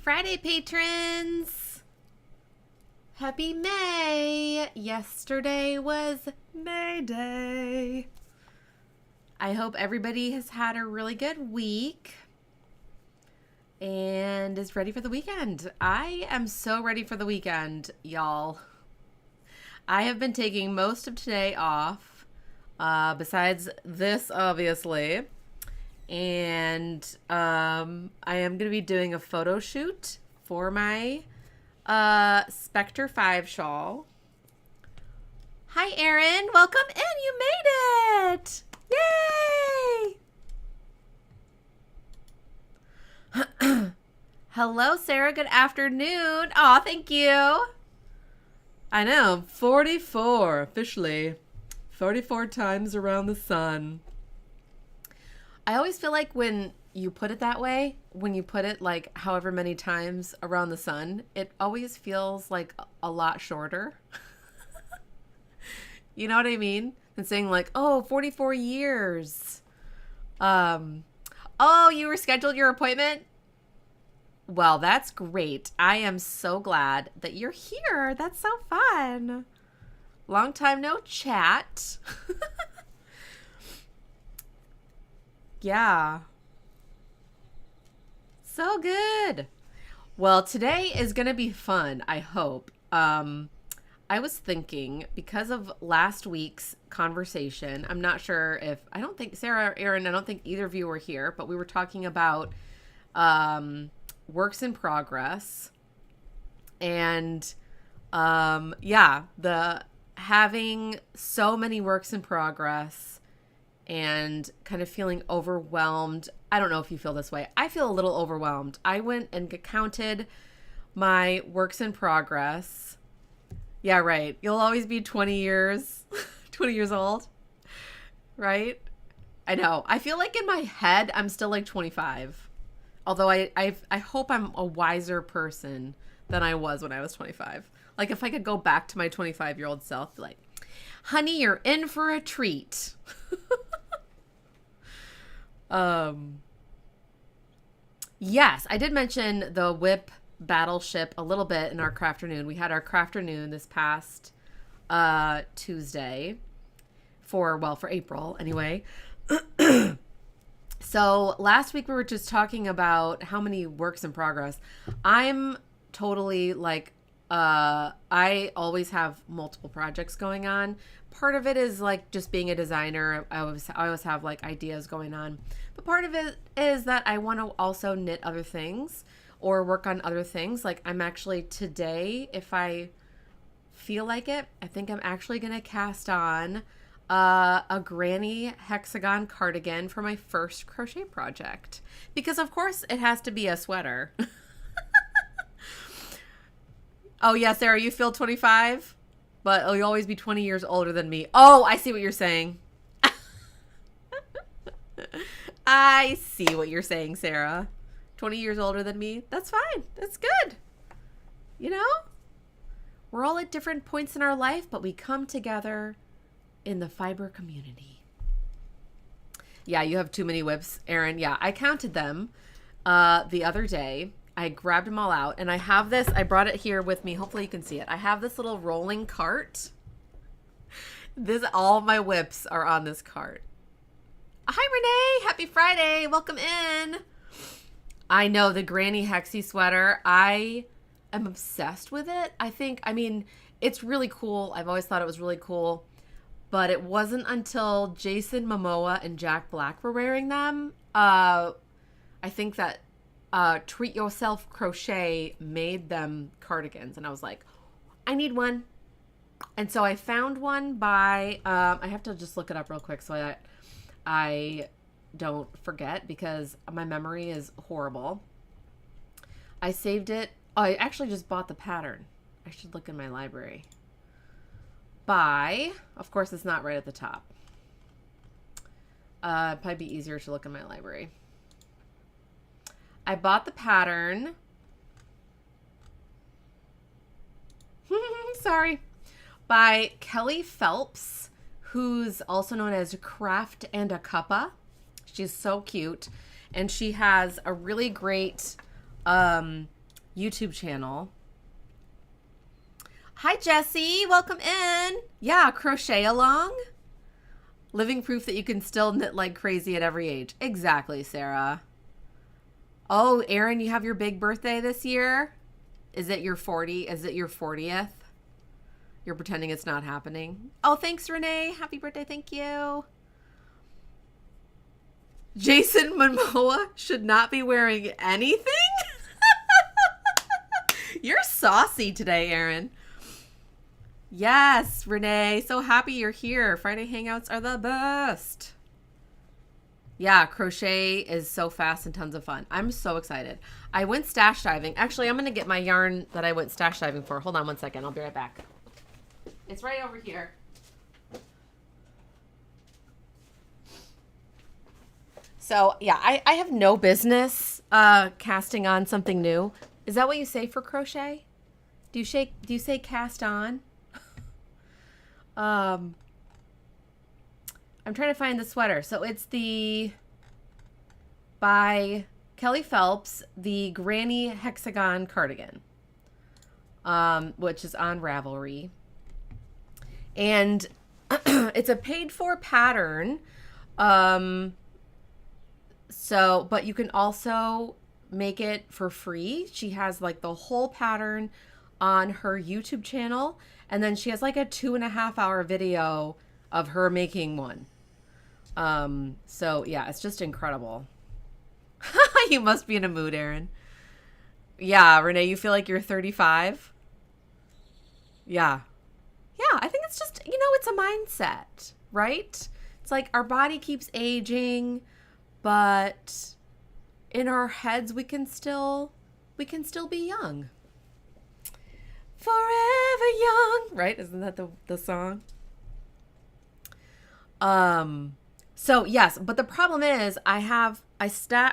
Friday, patrons! Happy May! Yesterday was May Day. I hope everybody has had a really good week and is ready for the weekend. I am so ready for the weekend, y'all. I have been taking most of today off, besides this, obviously. And I am going to be doing a photo shoot for my Spectre 5 shawl. Hi, Erin. Welcome in. You made it. Yay! Hello, Sarah. Good afternoon. Aw, thank you. I know. 44, officially. 44 times around the sun. I always feel like when you put it that way, when you put it like however many times around the sun, it always feels like a lot shorter. You know what I mean? And saying like, oh, 44 years. Oh, you rescheduled your appointment? Well, that's great. I am so glad that you're here. That's so fun. Long time no chat. Yeah. So good. Well, today is going to be fun, I hope. I was thinking, because of last week's conversation, I'm not sure if, I don't think, Sarah or Erin, I don't think either of you were here, but we were talking about works in progress. And yeah, the having so many works in progress and kind of feeling overwhelmed. I don't know if you feel this way. I feel a little overwhelmed. I went and counted my works in progress. Yeah, right. You'll always be 20 years, 20 years old, right? I know. I feel like in my head, I'm still like 25. Although I hope I'm a wiser person than I was when I was 25. Like if I could go back to my 25-year-old self, be like, honey, you're in for a treat. Yes, I did mention the WIP battleship a little bit in our crafternoon. We had our crafternoon this past Tuesday for April anyway. So last week we were just talking about how many works in progress. I'm totally like, I always have multiple projects going on. Part of it is like just being a designer. I always have like ideas going on. But part of it is that I want to also knit other things or work on other things. Like I'm actually today, if I feel like it, I think I'm actually going to cast on a granny hexagon cardigan for my first crochet project. Because of course it has to be a sweater. Oh, yeah, Sarah, you feel 25, but you'll always be 20 years older than me. Oh, I see what you're saying. I see what you're saying, Sarah. 20 years older than me. That's fine. That's good. You know? We're all at different points in our life, but we come together in the fiber community. Yeah, you have too many WIPs, Erin. Yeah, I counted them the other day. I grabbed them all out, and I have this. I brought it here with me. Hopefully you can see it. I have this little rolling cart. All my WIPs are on this cart. Hi, Renee. Happy Friday. Welcome in. I know the granny hexie sweater. I am obsessed with it. I mean, it's really cool. I've always thought it was really cool, but it wasn't until Jason Momoa and Jack Black were wearing them. I think that Treat Yourself Crochet made them cardigans, and I was like, I need one. And so I found one by I have to just look it up real quick so that I don't forget, because my memory is horrible. I saved it. Oh, I actually just bought the pattern. I should look in my library. Of course it's not right at the top. It'd probably be easier to look in my library. I bought the pattern. Sorry. By Kelly Phelps, who's also known as Craft and a Cuppa. She's so cute. And she has a really great YouTube channel. Hi, Jessie. Welcome in. Yeah, crochet along. Living proof that you can still knit like crazy at every age. Exactly, Sarah. Oh, Erin, you have your big birthday this year? Is it your 40? Is it your 40th? You're pretending it's not happening. Oh, thanks, Renee. Happy birthday. Thank you. Jason Momoa should not be wearing anything? You're saucy today, Erin. Yes, Renee. So happy you're here. Friday Hangouts are the best. Yeah, crochet is so fast and tons of fun. I'm so excited. I went stash diving. Actually, I'm going to get my yarn that I went stash diving for. Hold on one second. I'll be right back. It's right over here. So, yeah, I have no business casting on something new. Is that what you say for crochet? Do you say cast on? I'm trying to find the sweater. So it's by Kelly Phelps, the Granny Hexagon cardigan, which is on Ravelry. And it's a paid for pattern. But you can also make it for free. She has like the whole pattern on her YouTube channel. And then she has like a 2.5-hour video of her making one. So yeah, it's just incredible. You must be in a mood, Erin. Yeah, Renee, you feel like you're 35? Yeah. Yeah, I think it's just, it's a mindset, right? It's like our body keeps aging, but in our heads we can still be young. Forever young, right? Isn't that the song? So yes, but the problem is I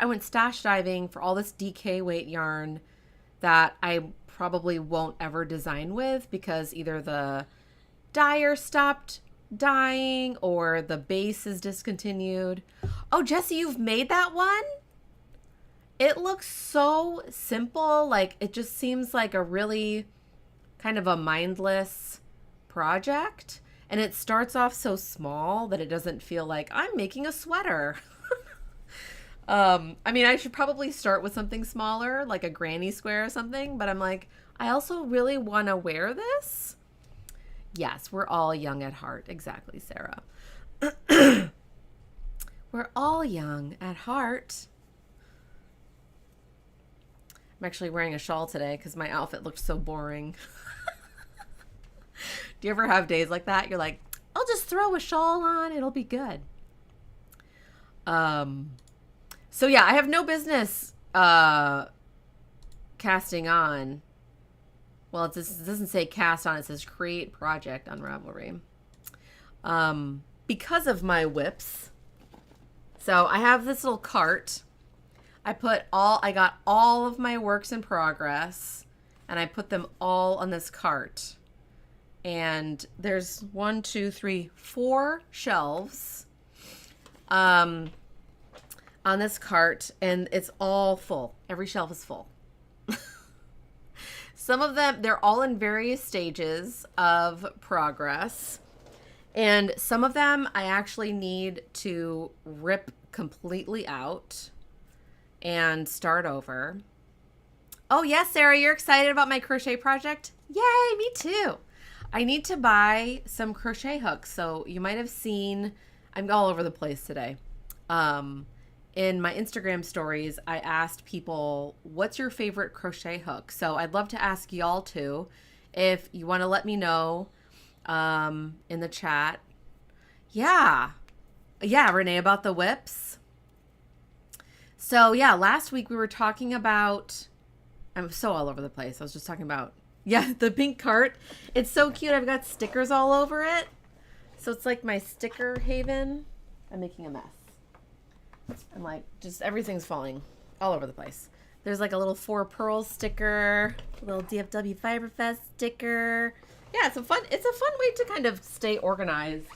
went stash diving for all this DK weight yarn that I probably won't ever design with because either the dyer stopped dyeing or the base is discontinued. Oh, Jessie, you've made that one? It looks so simple. Like it just seems like a really kind of a mindless project. And it starts off so small that it doesn't feel like I'm making a sweater. I mean, I should probably start with something smaller, like a granny square or something. But I'm like, I also really want to wear this. Yes, we're all young at heart. Exactly, Sarah. We're all young at heart. I'm actually wearing a shawl today because my outfit looked so boring. Do you ever have days like that? You're like, I'll just throw a shawl on. It'll be good. So yeah, I have no business casting on. Well, it doesn't say cast on. It says create project on Ravelry. Because of my WIPs. So I have this little cart. I got all of my works in progress and I put them all on this cart. And there's 1, 2, 3, 4 shelves on this cart, and it's all full. Every shelf is full. Some of them, they're all in various stages of progress. And some of them I actually need to rip completely out and start over. Oh, yes, Sarah, you're excited about my crochet project? Yay, me too. I need to buy some crochet hooks. So you might have seen, I'm all over the place today. In my Instagram stories, I asked people, what's your favorite crochet hook? So I'd love to ask y'all too, if you want to let me know in the chat. Yeah, Renee, about the WIPs. So yeah, last week we were talking about, I'm so all over the place. I was just talking about, the pink cart. It's so cute. I've got stickers all over it. So it's like my sticker haven. I'm making a mess. I'm like, just everything's falling all over the place. There's like a little 4 pearls sticker, a little DFW Fiberfest sticker. Yeah, it's a fun way to kind of stay organized.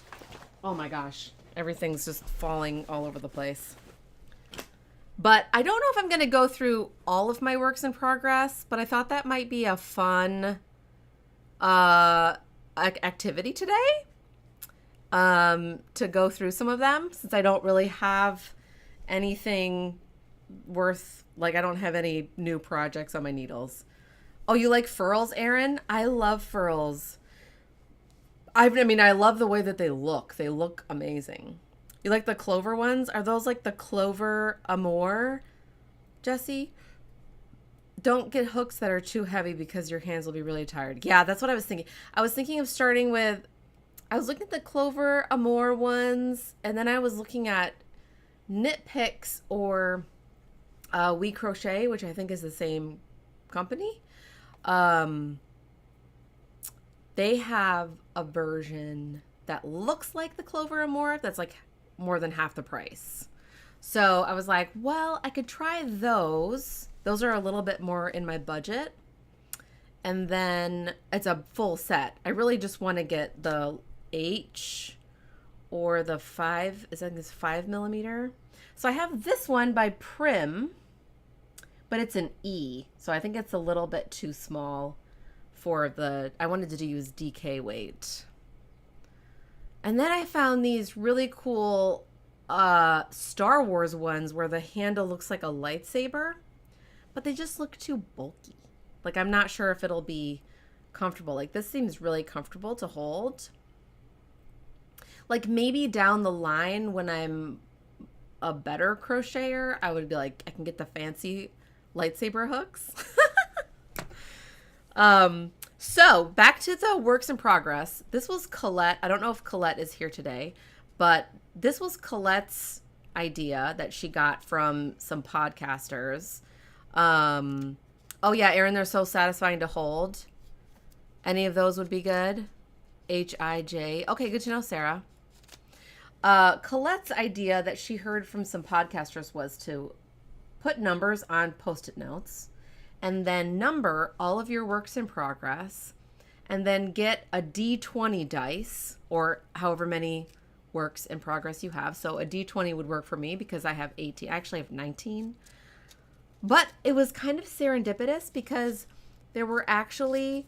Oh my gosh, everything's just falling all over the place. But I don't know if I'm going to go through all of my works in progress, but I thought that might be a fun activity today, to go through some of them, since I don't really have anything worth, like I don't have any new projects on my needles. Oh, you like furls, Erin? I love furls. I mean, I love the way that they look. They look amazing. You like the clover ones? Are those like the clover amour, Jesse? Don't get hooks that are too heavy because your hands will be really tired. Yeah, that's what I was thinking. I was thinking of starting with, I was looking at the clover amour ones, and then I was looking at Knit Picks or We Crochet, which I think is the same company. They have a version that looks like the clover amour that's like more than half the price. So I was like, well, I could try those. Those are a little bit more in my budget. And then it's a full set. I really just want to get the H or the 5, I think it's 5mm. So I have this one by Prim, but it's an E. So I think it's a little bit too small for I wanted to use DK weight. And then I found these really cool Star Wars ones where the handle looks like a lightsaber, but they just look too bulky. Like, I'm not sure if it'll be comfortable. Like, this seems really comfortable to hold. Like, maybe down the line when I'm a better crocheter, I would be like, I can get the fancy lightsaber hooks. So back to the works in progress. This was Colette. I don't know if Colette is here today, but this was Colette's idea that she got from some podcasters. Oh yeah, Erin, they're so satisfying to hold. Any of those would be good. HIJ. Okay, good to know, Sarah. Colette's idea that she heard from some podcasters was to put numbers on Post-it notes and then number all of your works in progress, and then get a D20 dice, or however many works in progress you have. So a D20 would work for me because I have 18. I actually have 19. But it was kind of serendipitous because there were actually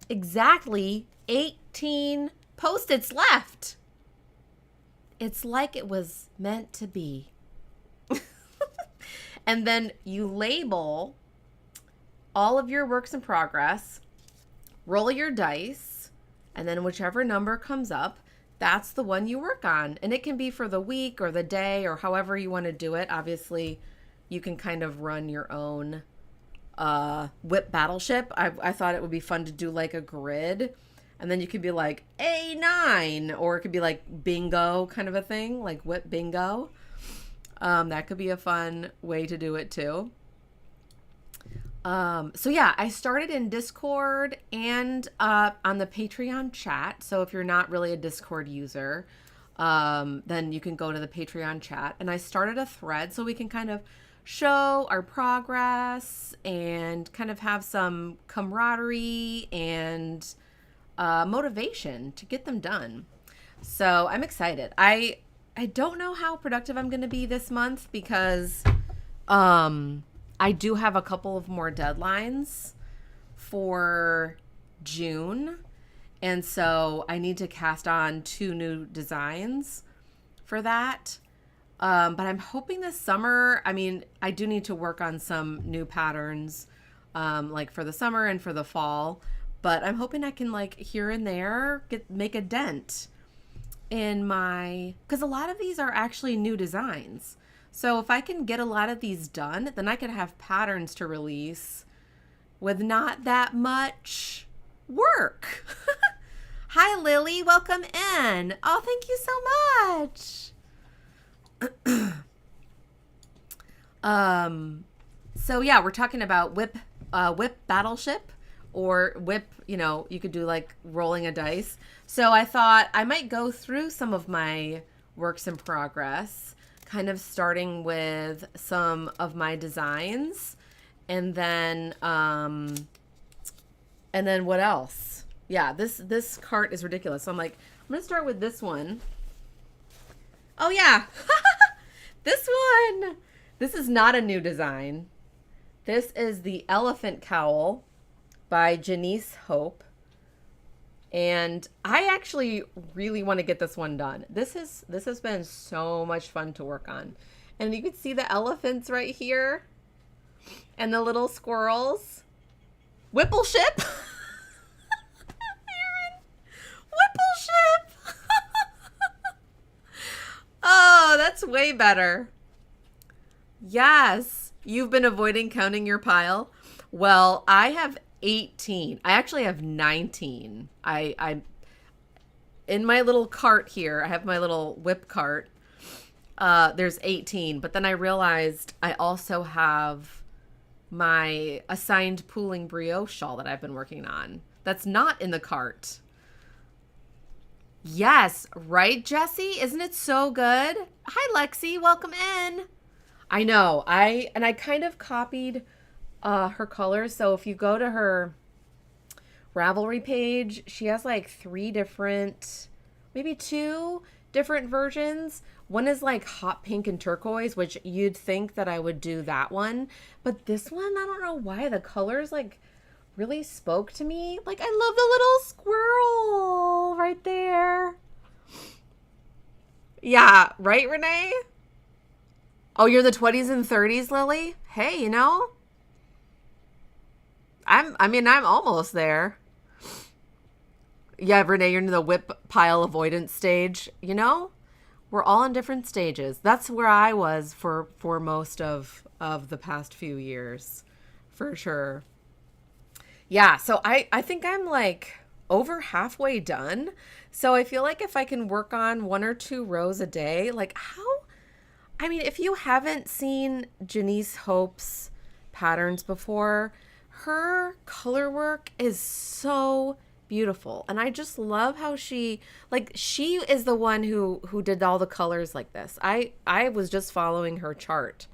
exactly 18 Post-its left. It's like it was meant to be. And then you label all of your works in progress, roll your dice, and then whichever number comes up, that's the one you work on. And it can be for the week or the day or however you want to do it. Obviously, you can kind of run your own WIP battleship. I thought it would be fun to do like a grid. And then you could be like A9, or it could be like bingo kind of a thing, like WIP bingo. That could be a fun way to do it too. So yeah, I started in Discord and on the Patreon chat. So if you're not really a Discord user, then you can go to the Patreon chat. And I started a thread so we can kind of show our progress and kind of have some camaraderie and motivation to get them done. So I'm excited. I don't know how productive I'm going to be this month because I do have a couple of more deadlines for June. And so I need to cast on 2 new designs for that. But I'm hoping this summer, I mean, I do need to work on some new patterns, like for the summer and for the fall. But I'm hoping I can, like, here and there make a dent in because a lot of these are actually new designs. So if I can get a lot of these done, then I could have patterns to release with not that much work. Hi, Lily. Welcome in. Oh, thank you so much. So yeah, we're talking about WIP battleship, or WIP, you could do like rolling a dice. So I thought I might go through some of my works in progress, kind of starting with some of my designs, and then what else? Yeah, this cart is ridiculous. So I'm like, I'm gonna start with this one. Oh yeah. This one. This is not a new design. This is the Elephant Cowl by Janice Hope. And I actually really want to get this one done. This has been so much fun to work on. And you can see the elephants right here. And the little squirrels. Whipple ship. Aaron. Whipple ship. Oh, that's way better. Yes. You've been avoiding counting your pile. Well, I have 18. I actually have 19. I in my little cart here, I have my little WIP cart. There's 18, but then I realized I also have my assigned pooling brioche shawl that I've been working on. That's not in the cart. Yes, right, Jessie? Isn't it so good? Hi, Lexi. Welcome in. I know. I kind of copied her colors. So if you go to her Ravelry page, she has like 3 different, maybe 2 different versions. One is like hot pink and turquoise, which you'd think that I would do that one. But this one, I don't know why. The colors like really spoke to me. Like, I love the little squirrel right there. Yeah, right, Renee? Oh, you're the 20s and 30s, Lily? Hey, you know, I'm almost there. Yeah, Renee, you're in the WIP pile avoidance stage. You know, we're all in different stages. That's where I was for most of the past few years, for sure. Yeah, so I think I'm like over halfway done. So I feel like if I can work on 1 or 2 rows a day, like I mean, if you haven't seen Janice Hope's patterns before, her color work is so beautiful. And I just love how she is the one who did all the colors like this. I was just following her chart.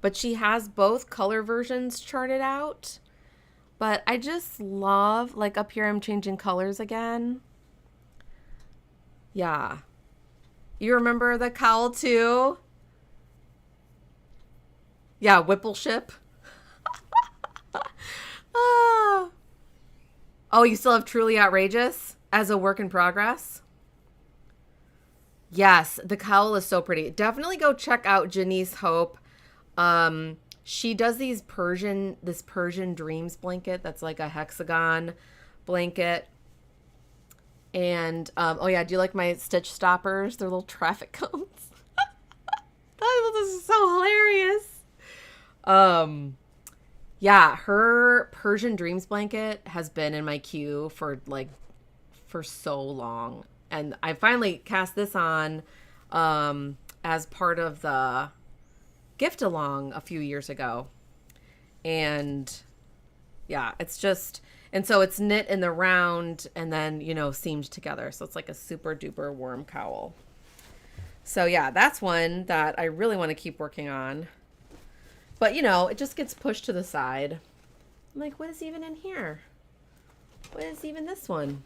But she has both color versions charted out. But I just love, like up here I'm changing colors again. Yeah. You remember the cowl too? Yeah, Whipple ship. Oh, you still have Truly Outrageous as a work in progress? Yes, the cowl is so pretty. Definitely go check out Janice Hope. She does this Persian Dreams blanket that's like a hexagon blanket. And oh yeah, do you like my stitch stoppers? They're little traffic cones. This is so hilarious. Yeah, her Persian Dreams blanket has been in my queue for so long. And I finally cast this on as part of the gift along a few years ago. And yeah, it's just, and so it's knit in the round and then, you know, seamed together. So it's like a super duper warm cowl. So yeah, that's one that I really want to keep working on. But, you know, it just gets pushed to the side. I'm like, what is even in here? What is even this one?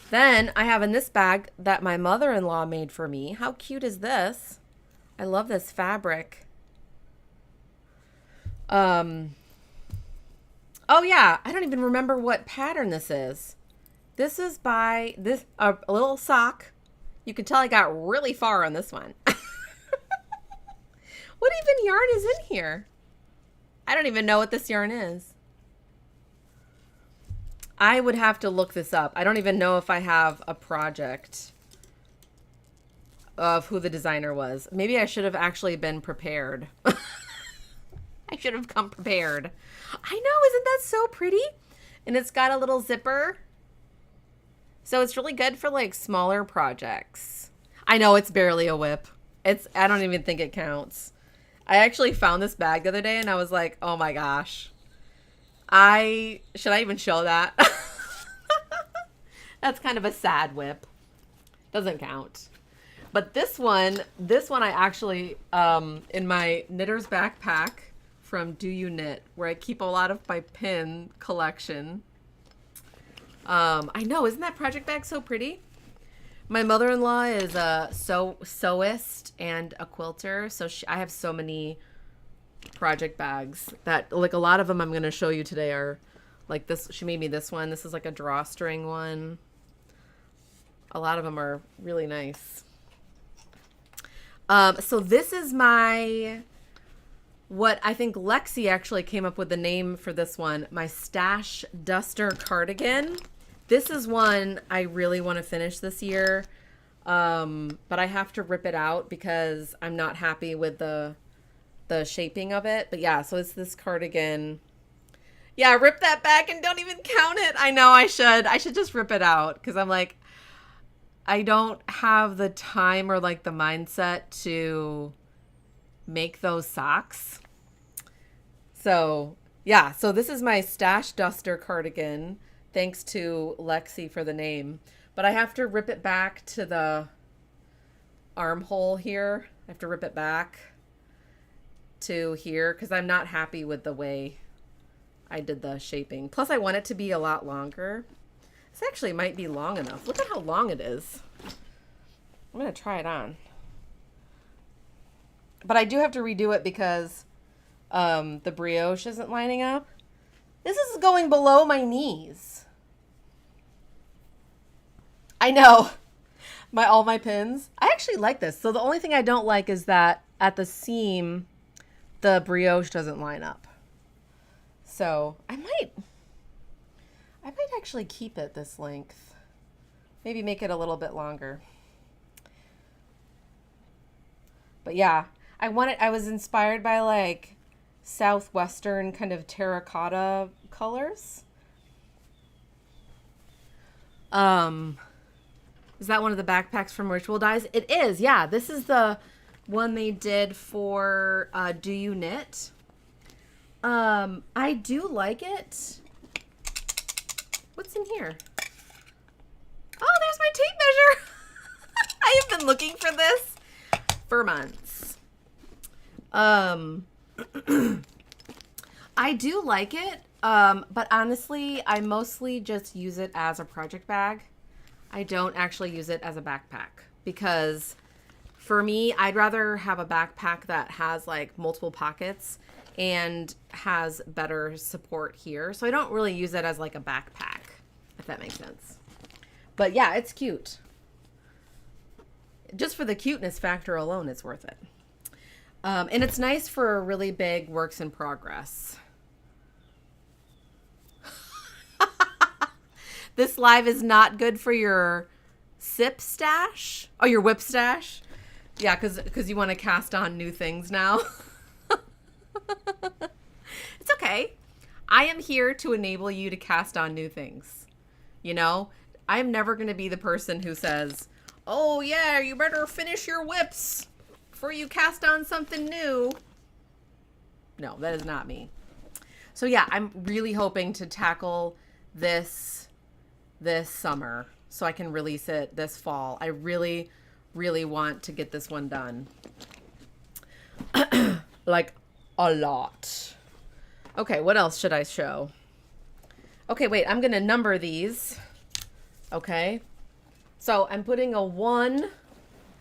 Then I have in this bag that my mother-in-law made for me. How cute is this? I love this fabric. Oh, yeah. I don't even remember what pattern this is. This is by a little sock. You can tell I got really far on this one. What even yarn is in here? I don't even know what this yarn is. I would have to look this up. I don't even know if I have a project of who the designer was. Maybe I should have actually been prepared. I should have come prepared. I know, isn't that so pretty? And it's got a little zipper. So it's really good for like smaller projects. I know it's barely a WIP. I don't even think it counts. I actually found this bag the other day and I was like, oh my gosh. Should I even show that? That's kind of a sad WIP. Doesn't count. But this one I actually, in my knitter's backpack from Do You Knit, where I keep a lot of my pin collection. I know, isn't that project bag so pretty? My mother-in-law is a sewist and a quilter, so I have so many project bags that, like, a lot of them I'm going to show you today are like this. She made me this one. This is like a drawstring one. A lot of them are really nice. So this is what I think Lexi actually came up with the name for this one, my Stash Duster cardigan. This is one I really want to finish this year, but I have to rip it out because I'm not happy with the shaping of it. But yeah, so it's this cardigan. Yeah, rip that back and don't even count it. I know I should. I should just rip it out because I'm like, I don't have the time or like the mindset to make those socks. So yeah, so this is my Stash Duster cardigan. Thanks to Lexi for the name. But I have to rip it back to the armhole here. I have to rip it back to here because I'm not happy with the way I did the shaping. Plus I want it to be a lot longer. This actually might be long enough. Look at how long it is. I'm going to try it on. But I do have to redo it because the brioche isn't lining up. This is going below my knees. I know. All my pins. I actually like this. So the only thing I don't like is that at the seam, the brioche doesn't line up. So I might actually keep it this length. Maybe make it a little bit longer. But yeah, I was inspired by like southwestern kind of terracotta colors. Is that one of the backpacks from Ritual Dyes? It is, yeah. This is the one they did for Do You Knit? I do like it. What's in here? Oh, there's my tape measure. I have been looking for this for months. I do like it, but honestly, I mostly just use it as a project bag. I don't actually use it as a backpack because for me, I'd rather have a backpack that has like multiple pockets and has better support here. So I don't really use it as like a backpack, if that makes sense. But yeah, it's cute. Just for the cuteness factor alone, it's worth it. And it's nice for a really big works in progress. This live is not good for your sip stash. Oh, your whip stash. Yeah, because you want to cast on new things now. It's okay. I am here to enable you to cast on new things. You know, I'm never going to be the person who says, oh yeah, you better finish your whips before you cast on something new. No, that is not me. So yeah, I'm really hoping to tackle this summer so I can release it this fall. I really, really want to get this one done. Like a lot. Okay, what else should I show? Okay, wait, I'm going to number these. Okay. So I'm putting a 1.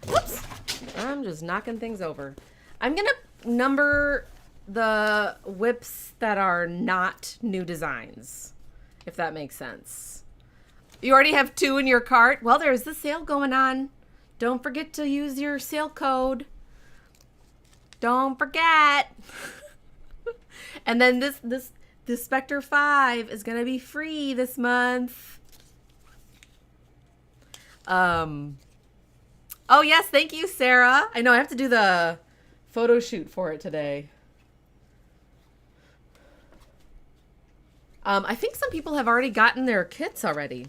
Whoops. I'm just knocking things over. I'm going to number the whips that are not new designs, if that makes sense. You already have 2 in your cart? Well, there's the sale going on. Don't forget to use your sale code. Don't forget. And then this Spectre 5 is going to be free this month. Oh yes, thank you, Sarah. I know I have to do the photo shoot for it today. I think some people have already gotten their kits already.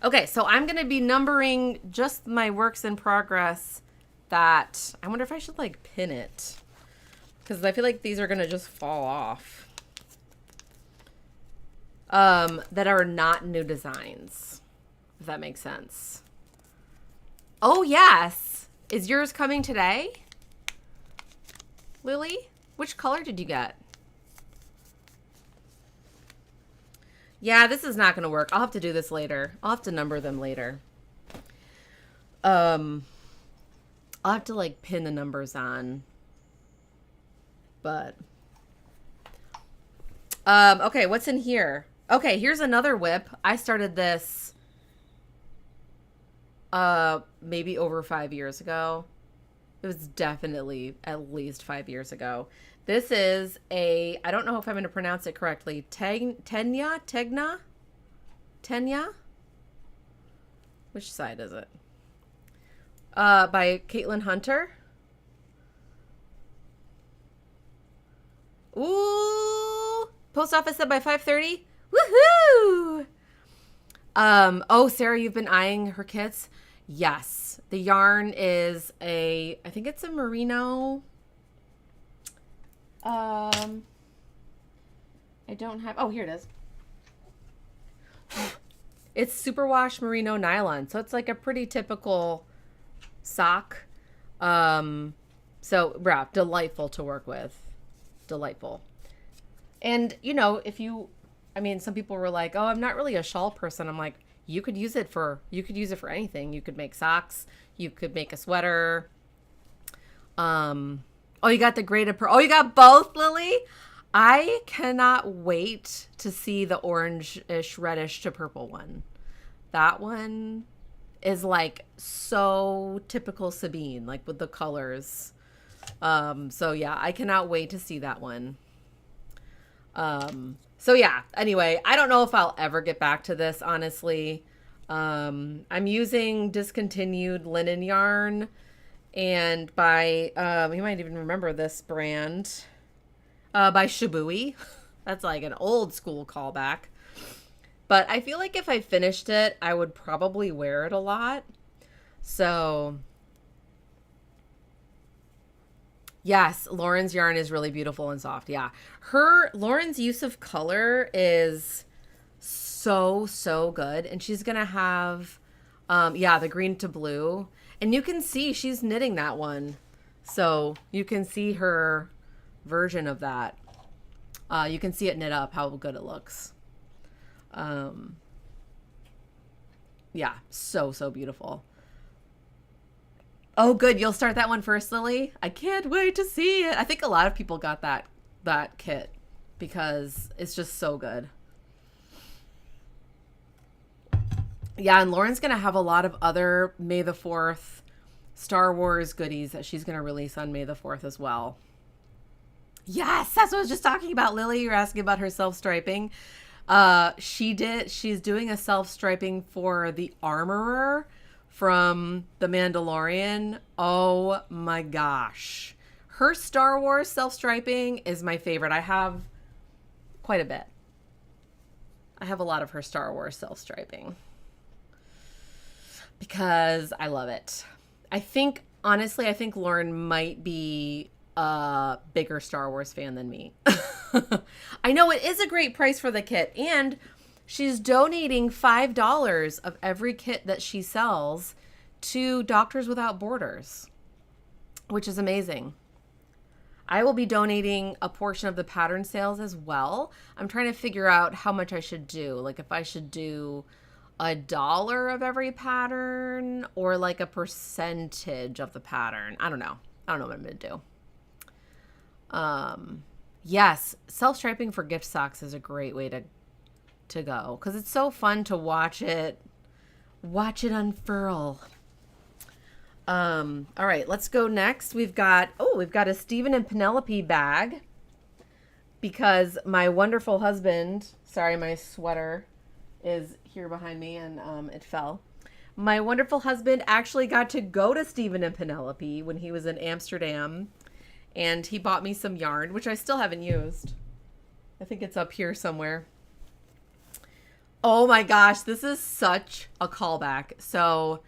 Okay, so I'm going to be numbering just my works in progress that I wonder if I should like pin it because I feel like these are going to just fall off. That are not new designs, if that makes sense. Oh, yes. Is yours coming today? Lily, which color did you get? Yeah, this is not going to work. I'll have to do this later. I'll have to number them later. I'll have to like pin the numbers on. But okay, what's in here? Okay, here's another WIP. I started this maybe over 5 years ago. It was definitely at least 5 years ago. This is a, I don't know if I'm going to pronounce it correctly. Tegna? Which side is it? By Caitlin Hunter. Ooh! Post office said by 5:30. Woohoo! Oh, Sarah, you've been eyeing her kits? Yes. The yarn is I think it's a merino. I don't have, oh, here it is. It's superwash merino nylon. So it's like a pretty typical sock. So, yeah, delightful to work with. Delightful. And, you know, some people were like, oh, I'm not really a shawl person. I'm like, you could use it for anything. You could make socks. You could make a sweater. Oh, you got the graded pearl. Oh, you got both, Lily? I cannot wait to see the orange-ish, reddish to purple one. That one is like so typical Sabine, like with the colors. So yeah, I cannot wait to see that one. So yeah, anyway, I don't know if I'll ever get back to this, honestly. I'm using discontinued linen yarn, and by, you might even remember this brand, by Shibui. That's like an old school callback. But I feel like if I finished it, I would probably wear it a lot. So yes, Lauren's yarn is really beautiful and soft. Yeah. Lauren's use of color is so good. And she's going to have, the green to blue. And you can see she's knitting that one. So you can see her version of that. You can see it knit up, how good it looks. Yeah, so beautiful. Oh, good. You'll start that one first, Lily. I can't wait to see it. I think a lot of people got that kit because it's just so good. Yeah, and Lauren's going to have a lot of other May the 4th Star Wars goodies that she's going to release on May the 4th as well. Yes, that's what I was just talking about, Lily. You're asking about her self-striping. She's doing a self-striping for the Armorer from The Mandalorian. Oh my gosh. Her Star Wars self-striping is my favorite. I have quite a bit. I have a lot of her Star Wars self-striping because I love it. Honestly, I think Lauren might be a bigger Star Wars fan than me. I know it is a great price for the kit, and she's donating $5 of every kit that she sells to Doctors Without Borders, which is amazing. I will be donating a portion of the pattern sales as well. I'm trying to figure out how much I should do. Like if I should do $1 of every pattern or like a percentage of the pattern. I don't know what I'm going to do. Yes, self-striping for gift socks is a great way to go because it's so fun to watch it unfurl. All right, let's go next. We've got a Stephen and Penelope bag because my wonderful husband, sorry, my sweater is here behind me and it fell. My wonderful husband actually got to go to Stephen and Penelope when he was in Amsterdam. And he bought me some yarn, which I still haven't used. I think it's up here somewhere. Oh my gosh, this is such a callback. So,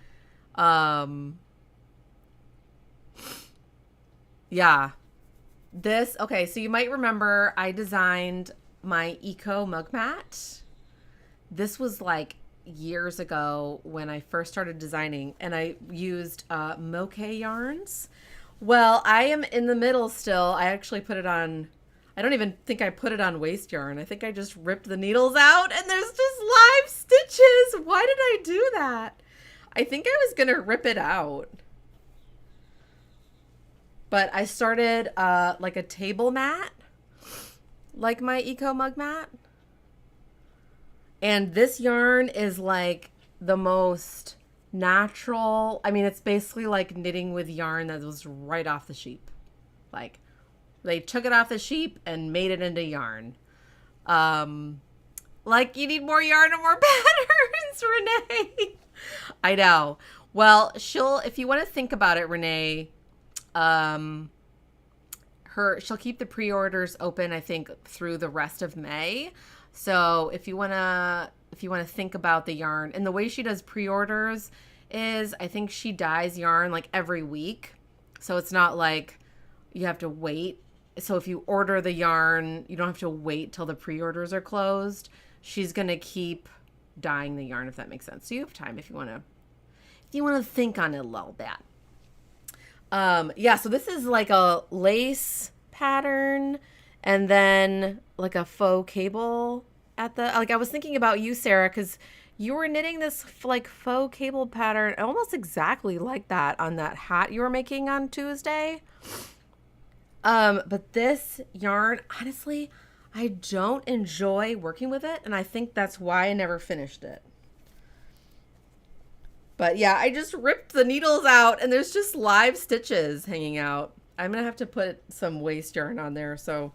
yeah. Okay, so you might remember I designed my Eco mug mat. This was like years ago when I first started designing, and I used moke yarns. Well, I am in the middle still. I actually put it on, I don't even think I put it on waste yarn. I think I just ripped the needles out and there's just live stitches. Why did I do that? I think I was gonna rip it out. But I started like a table mat, like my Eco Mug mat. And this yarn is like the most natural. I mean, it's basically like knitting with yarn that was right off the sheep. Like they took it off the sheep and made it into yarn. Like you need more yarn and more patterns, Renee. I know. Well, if you want to think about it, Renee, she'll keep the pre-orders open, I think, through the rest of May. So if you wanna think about the yarn, and the way she does pre-orders is, I think she dyes yarn like every week. So it's not like you have to wait. So if you order the yarn, you don't have to wait till the pre-orders are closed. She's gonna keep dyeing the yarn, if that makes sense. So you have time if you wanna think on it a little bit. Yeah, so this is like a lace pattern and then like a faux cable I was thinking about you, Sarah, because you were knitting this like faux cable pattern almost exactly like that on that hat you were making on Tuesday. But this yarn, honestly, I don't enjoy working with it, and I think that's why I never finished it. But yeah, I just ripped the needles out and there's just live stitches hanging out. I'm going to have to put some waste yarn on there so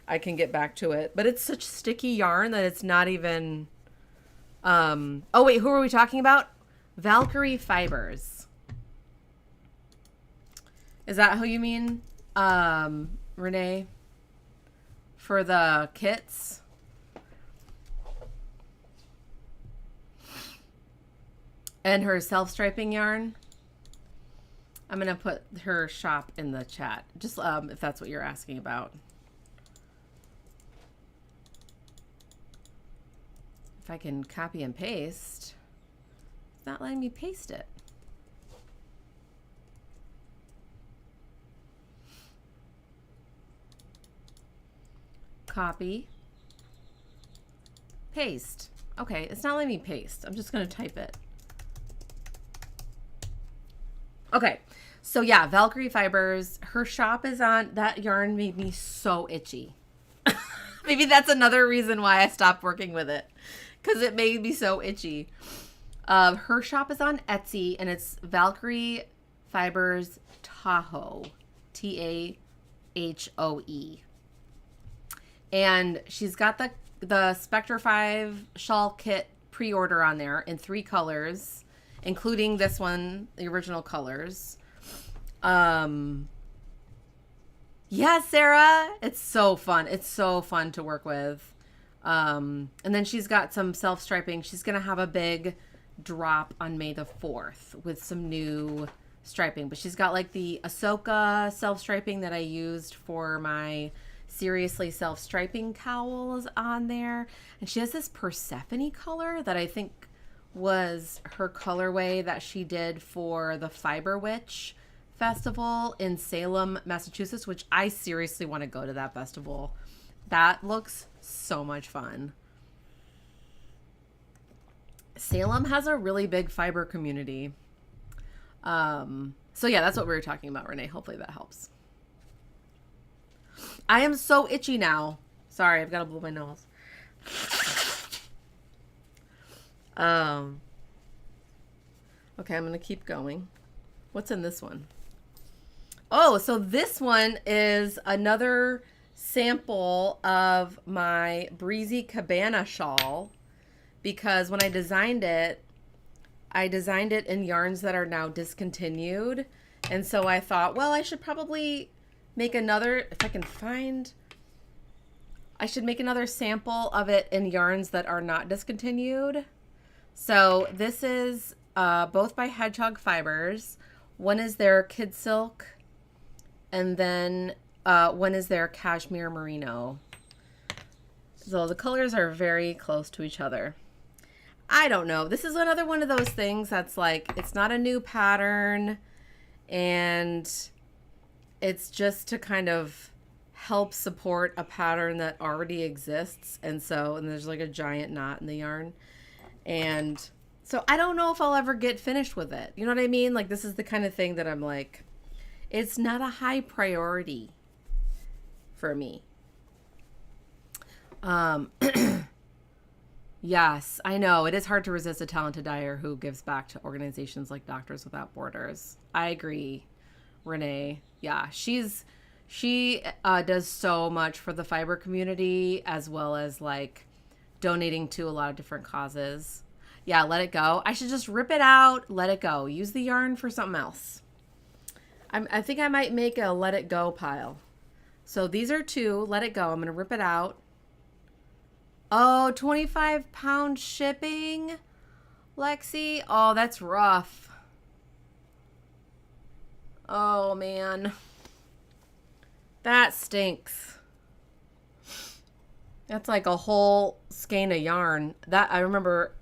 I can get back to it. But it's such sticky yarn that it's not even... Oh, wait, who are we talking about? Valkyrie Fibers. Is that who you mean, Renee? For the kits? And her self-striping yarn. I'm going to put her shop in the chat, just if that's what you're asking about. If I can copy and paste. It's not letting me paste it. Copy. Paste. Okay, it's not letting me paste. I'm just going to type it. Okay, so yeah, Valkyrie Fibers, her shop is on, that yarn made me so itchy. Maybe that's another reason why I stopped working with it, because it made me so itchy. Her shop is on Etsy, and it's Valkyrie Fibers Tahoe, Tahoe. And she's got the Spectre 5 shawl kit pre-order on there in 3 colors. Including this one, the original colors. Yeah, Sarah, it's so fun. It's so fun to work with. And then she's got some self-striping. She's going to have a big drop on May the 4th with some new striping. But she's got like the Ahsoka self-striping that I used for my Seriously Self-Striping cowls on there. And she has this Persephone color that I think was her colorway that she did for the Fiber Witch Festival in Salem, Massachusetts, which I seriously want to go to that festival. That looks so much fun. Salem has a really big fiber community. So yeah, that's what we were talking about, Renee. Hopefully that helps. I am so itchy now. Sorry, I've got to blow my nose. Okay, I'm going to keep going. What's in this one? Oh, so this one is another sample of my Breezy Cabana shawl, because when I designed it in yarns that are now discontinued. And so I thought, well, I should probably make another, if I can find, I should make another sample of it in yarns that are not discontinued. So this is both by Hedgehog Fibers. One is their Kid Silk, and then one is their Cashmere Merino. So the colors are very close to each other. I don't know. This is another one of those things that's like, it's not a new pattern, and it's just to kind of help support a pattern that already exists. And there's like a giant knot in the yarn. And So I don't know if I'll ever get finished with it. You know what I mean? Like, this is the kind of thing that I'm like, it's not a high priority for me. Yes, I know. It is hard to resist a talented dyer who gives back to organizations like Doctors Without Borders. I agree, Renee. Yeah, she does so much for the fiber community, as well as like donating to a lot of different causes. Yeah, let it go. I should just rip it out, let it go. Use the yarn for something else. I think I might make a let it go pile. So these are 2. Let it go. I'm going to rip it out. Oh, 25-pound shipping, Lexi. Oh, that's rough. Oh, man. That stinks. That's like a whole skein of yarn. That I remember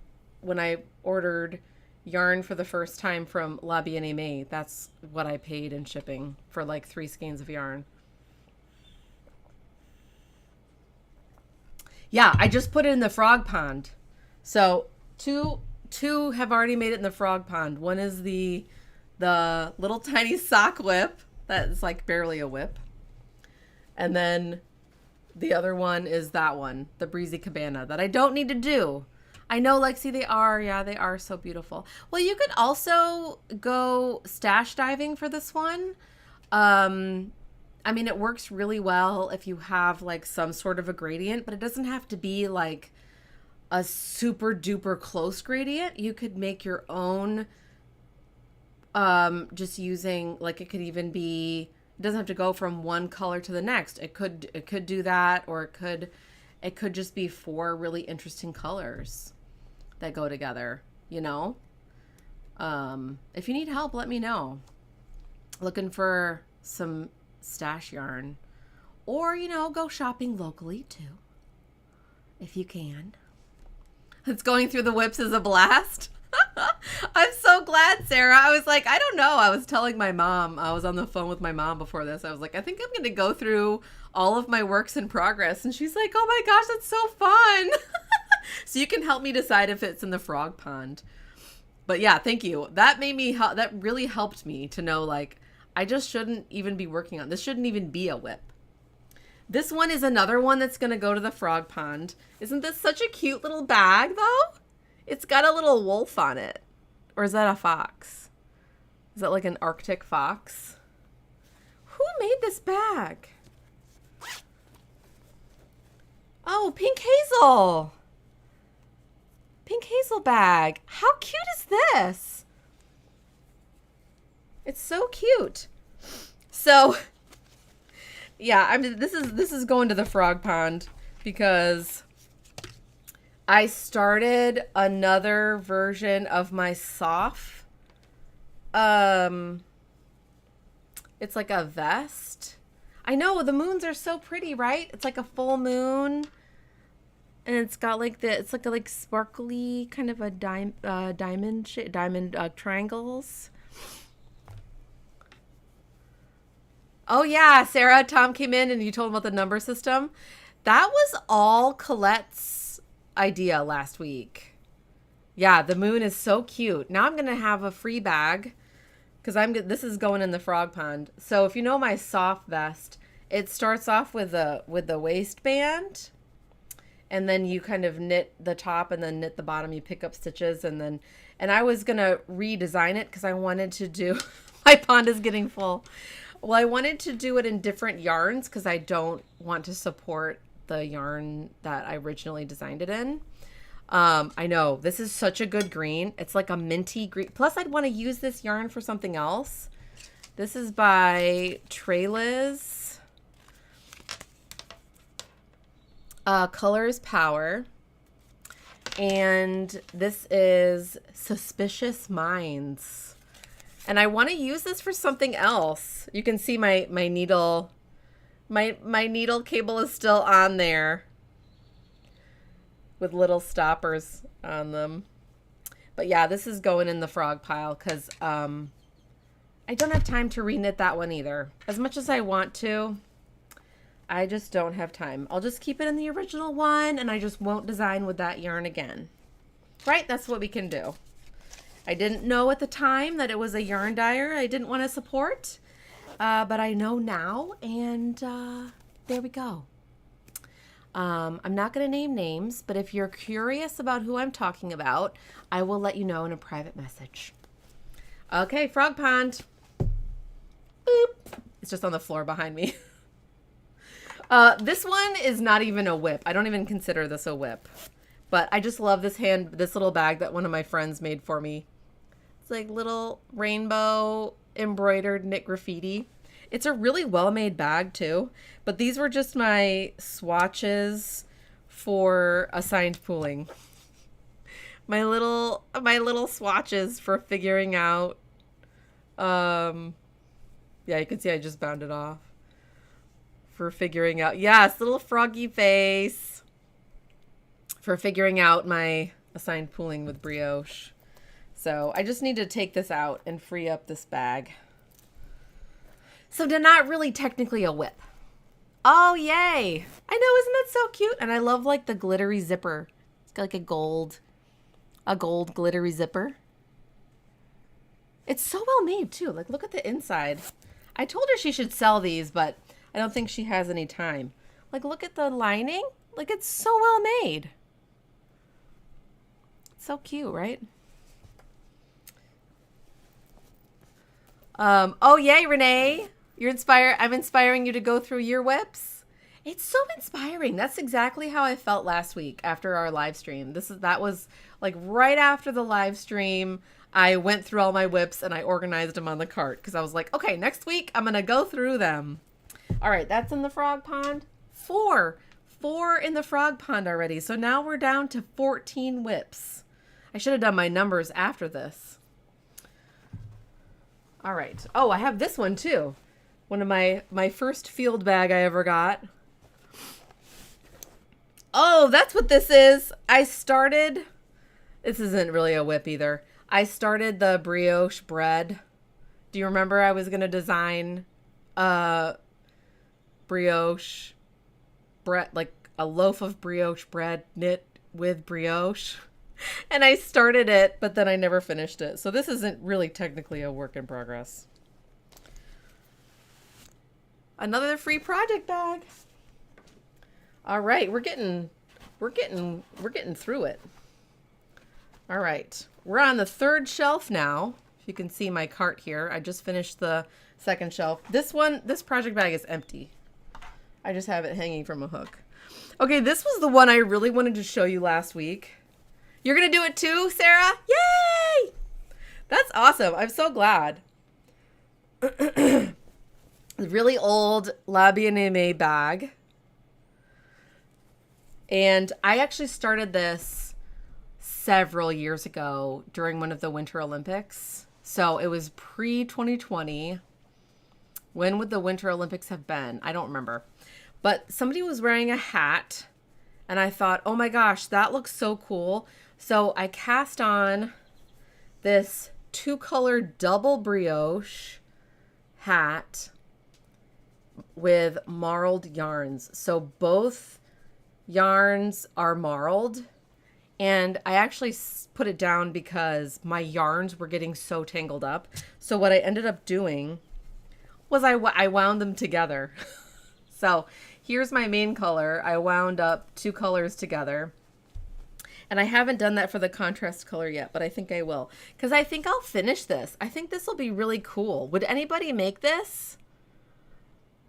when I ordered yarn for the first time from La Bien-Aimée. That's what I paid in shipping for like 3 skeins of yarn. Yeah, I just put it in the frog pond. So two have already made it in the frog pond. One is the little tiny sock whip that's like barely a whip. And then the other one is that one, the Breezy Cabana, that I don't need to do. I know, Lexi, they are so beautiful. Well, you could also go stash diving for this one. I mean, it works really well if you have like some sort of a gradient, but it doesn't have to be like a super duper close gradient. You could make your own, just using like, it could even be, it doesn't have to go from one color to the next. It could do that, or it could just be 4 really interesting colors that go together, you know? If you need help, let me know. Looking for some stash yarn, or, you know, go shopping locally too, if you can. It's going through the WIPs is a blast. I'm so glad, Sarah. I was like, I don't know. I was telling my mom, I was on the phone with my mom before this. I was like, I think I'm going to go through all of my works in progress. And she's like, oh my gosh, that's so fun. So you can help me decide if it's in the frog pond. But yeah, thank you. That made me, that really helped me to know, like, I just shouldn't even be working on this. Shouldn't even be a WIP. This one is another one that's going to go to the frog pond. Isn't this such a cute little bag though? It's got a little wolf on it. Or is that a fox? Is that like an Arctic fox? Who made this bag? Oh, Pink Hazel. Pink Hazel bag. How cute is this? It's so cute. So, yeah, this is going to the frog pond because I started another version of my soft. It's like a vest. I know, the moons are so pretty, right? It's like a full moon. And it's got like it's like a like sparkly kind of a diamond triangles. Oh yeah, Sarah, Tom came in and you told him about the number system. That was all Colette's idea last week. Yeah, the moon is so cute. Now I'm gonna have a free bag because this is going in the frog pond. So if you know my soft vest, it starts off with the waistband, and then you kind of knit the top and then knit the bottom. You pick up stitches and I was gonna redesign it because I wanted to do. My pond is getting full. Well, I wanted to do it in different yarns because I don't want to support the yarn that I originally designed it in. I know, this is such a good green. It's like a minty green. Plus, I'd want to use this yarn for something else. This is by Treyliz. Colors Power. And this is Suspicious Minds. And I want to use this for something else. You can see my needle. My needle cable is still on there with little stoppers on them. But yeah, this is going in the frog pile because I don't have time to reknit that one either. As much as I want to, I just don't have time. I'll just keep it in the original one and I just won't design with that yarn again. Right? That's what we can do. I didn't know at the time that it was a yarn dyer I didn't want to support, but I know now, and there we go. I'm not going to name names, but if you're curious about who I'm talking about, I will let you know in a private message. Okay, frog pond. Boop. It's just on the floor behind me. This one is not even a WIP. I don't even consider this a WIP. But I just love this little bag that one of my friends made for me. It's like little rainbow embroidered knit graffiti. It's a really well-made bag too. But these were just my swatches for assigned pooling. My little swatches for figuring out. Yeah, you can see I just bound it off. For figuring out, yes, little froggy face. For figuring out my assigned pooling with brioche. So I just need to take this out and free up this bag. So they're not really technically a WIP. Oh, yay. I know, isn't that so cute? And I love like the glittery zipper. It's got like a gold glittery zipper. It's so well made too. Like, look at the inside. I told her she should sell these, but I don't think she has any time. Like, look at the lining. Like, it's so well made. So cute, right? Oh, yay, Renee. I'm inspiring you to go through your WIPs. It's so inspiring. That's exactly how I felt last week after our live stream. That was like right after the live stream. I went through all my WIPs and I organized them on the cart because I was like, okay, next week I'm going to go through them. All right, that's in the frog pond. 4 in the frog pond already. So now we're down to 14 WIPs. I should have done my numbers after this. All right. Oh, I have this one too. One of my first field bag I ever got. Oh, that's what this is. This isn't really a WIP either. I started the brioche bread. Do you remember I was going to design brioche bread, like a loaf of brioche bread knit with brioche? And I started it, but then I never finished it. So this isn't really technically a work in progress. Another free project bag. All right, we're getting through it. All right, we're on the 3rd shelf now. If you can see my cart here, I just finished the 2nd shelf. This project bag is empty. I just have it hanging from a hook. Okay, this was the one I really wanted to show you last week. You're gonna do it too, Sarah? Yay! That's awesome. I'm so glad. Really old La Bien-Aimée bag. And I actually started this several years ago during one of the Winter Olympics. So it was pre-2020. When would the Winter Olympics have been? I don't remember. But somebody was wearing a hat and I thought, oh my gosh, that looks so cool. So I cast on this 2-color double brioche hat with marled yarns. So both yarns are marled, and I actually put it down because my yarns were getting so tangled up. So what I ended up doing was I wound them together. So here's my main color. I wound up 2 colors together. And I haven't done that for the contrast color yet, but I think I will. Because I think I'll finish this. I think this will be really cool. Would anybody make this?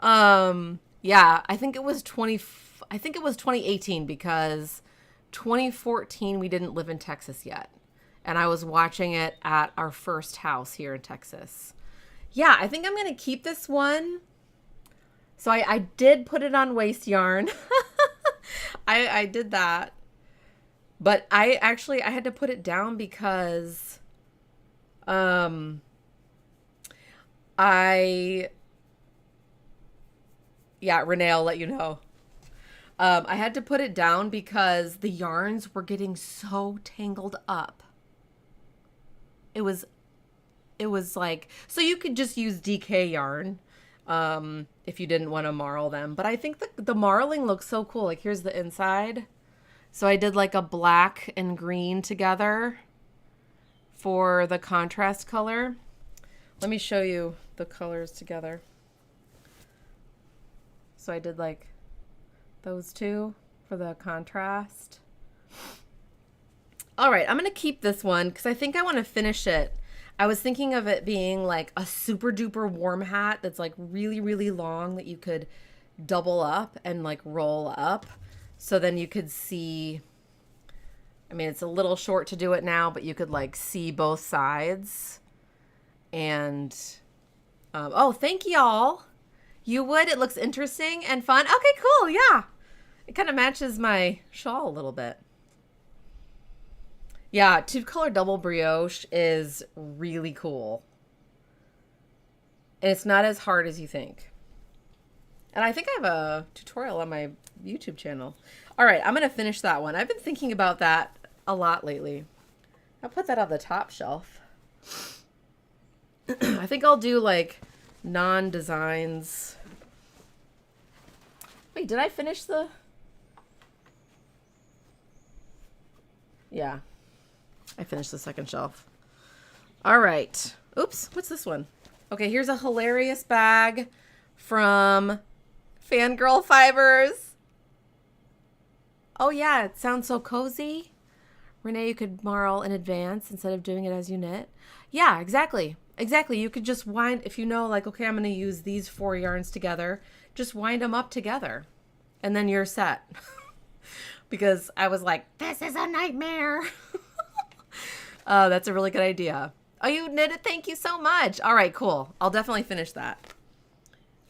Yeah, I think it was 2018 because 2014 we didn't live in Texas yet. And I was watching it at our first house here in Texas. Yeah, I think I'm going to keep this one. So I did put it on waste yarn. I did that. But I had to put it down because yeah, Renee, I'll let you know. I had to put it down because the yarns were getting so tangled up. It was like, so you could just use DK yarn if you didn't want to marl them. But I think the marling looks so cool. Like, here's the inside. So I did like a black and green together for the contrast color. Let me show you the colors together. So I did like those two for the contrast. All right, I'm going to keep this one because I think I want to finish it. I was thinking of it being like a super duper warm hat that's like really, really long that you could double up and like roll up. So then you could see, I mean, it's a little short to do it now, but you could like see both sides. And, oh, thank y'all. You would, it looks interesting and fun. Okay, cool, yeah. It kind of matches my shawl a little bit. Yeah, two-color double brioche is really cool. And it's not as hard as you think. And I think I have a tutorial on my YouTube channel. All right, I'm going to finish that one. I've been thinking about that a lot lately. I'll put that on the top shelf. I think I'll do like non-designs. Wait, did I finish the... Yeah. I finished the second shelf. All right. Oops, what's this one? Okay, here's a hilarious bag from Fangirl Fibers. Oh yeah, it sounds so cozy. Renee, you could marl in advance instead of doing it as you knit. Yeah, exactly. Exactly. You could just wind, if you know, like, okay, I'm going to use these 4 yarns together, just wind them up together and then you're set. Because I was like, this is a nightmare. Oh, that's a really good idea. Oh, you knitted? Thank you so much. All right, cool. I'll definitely finish that.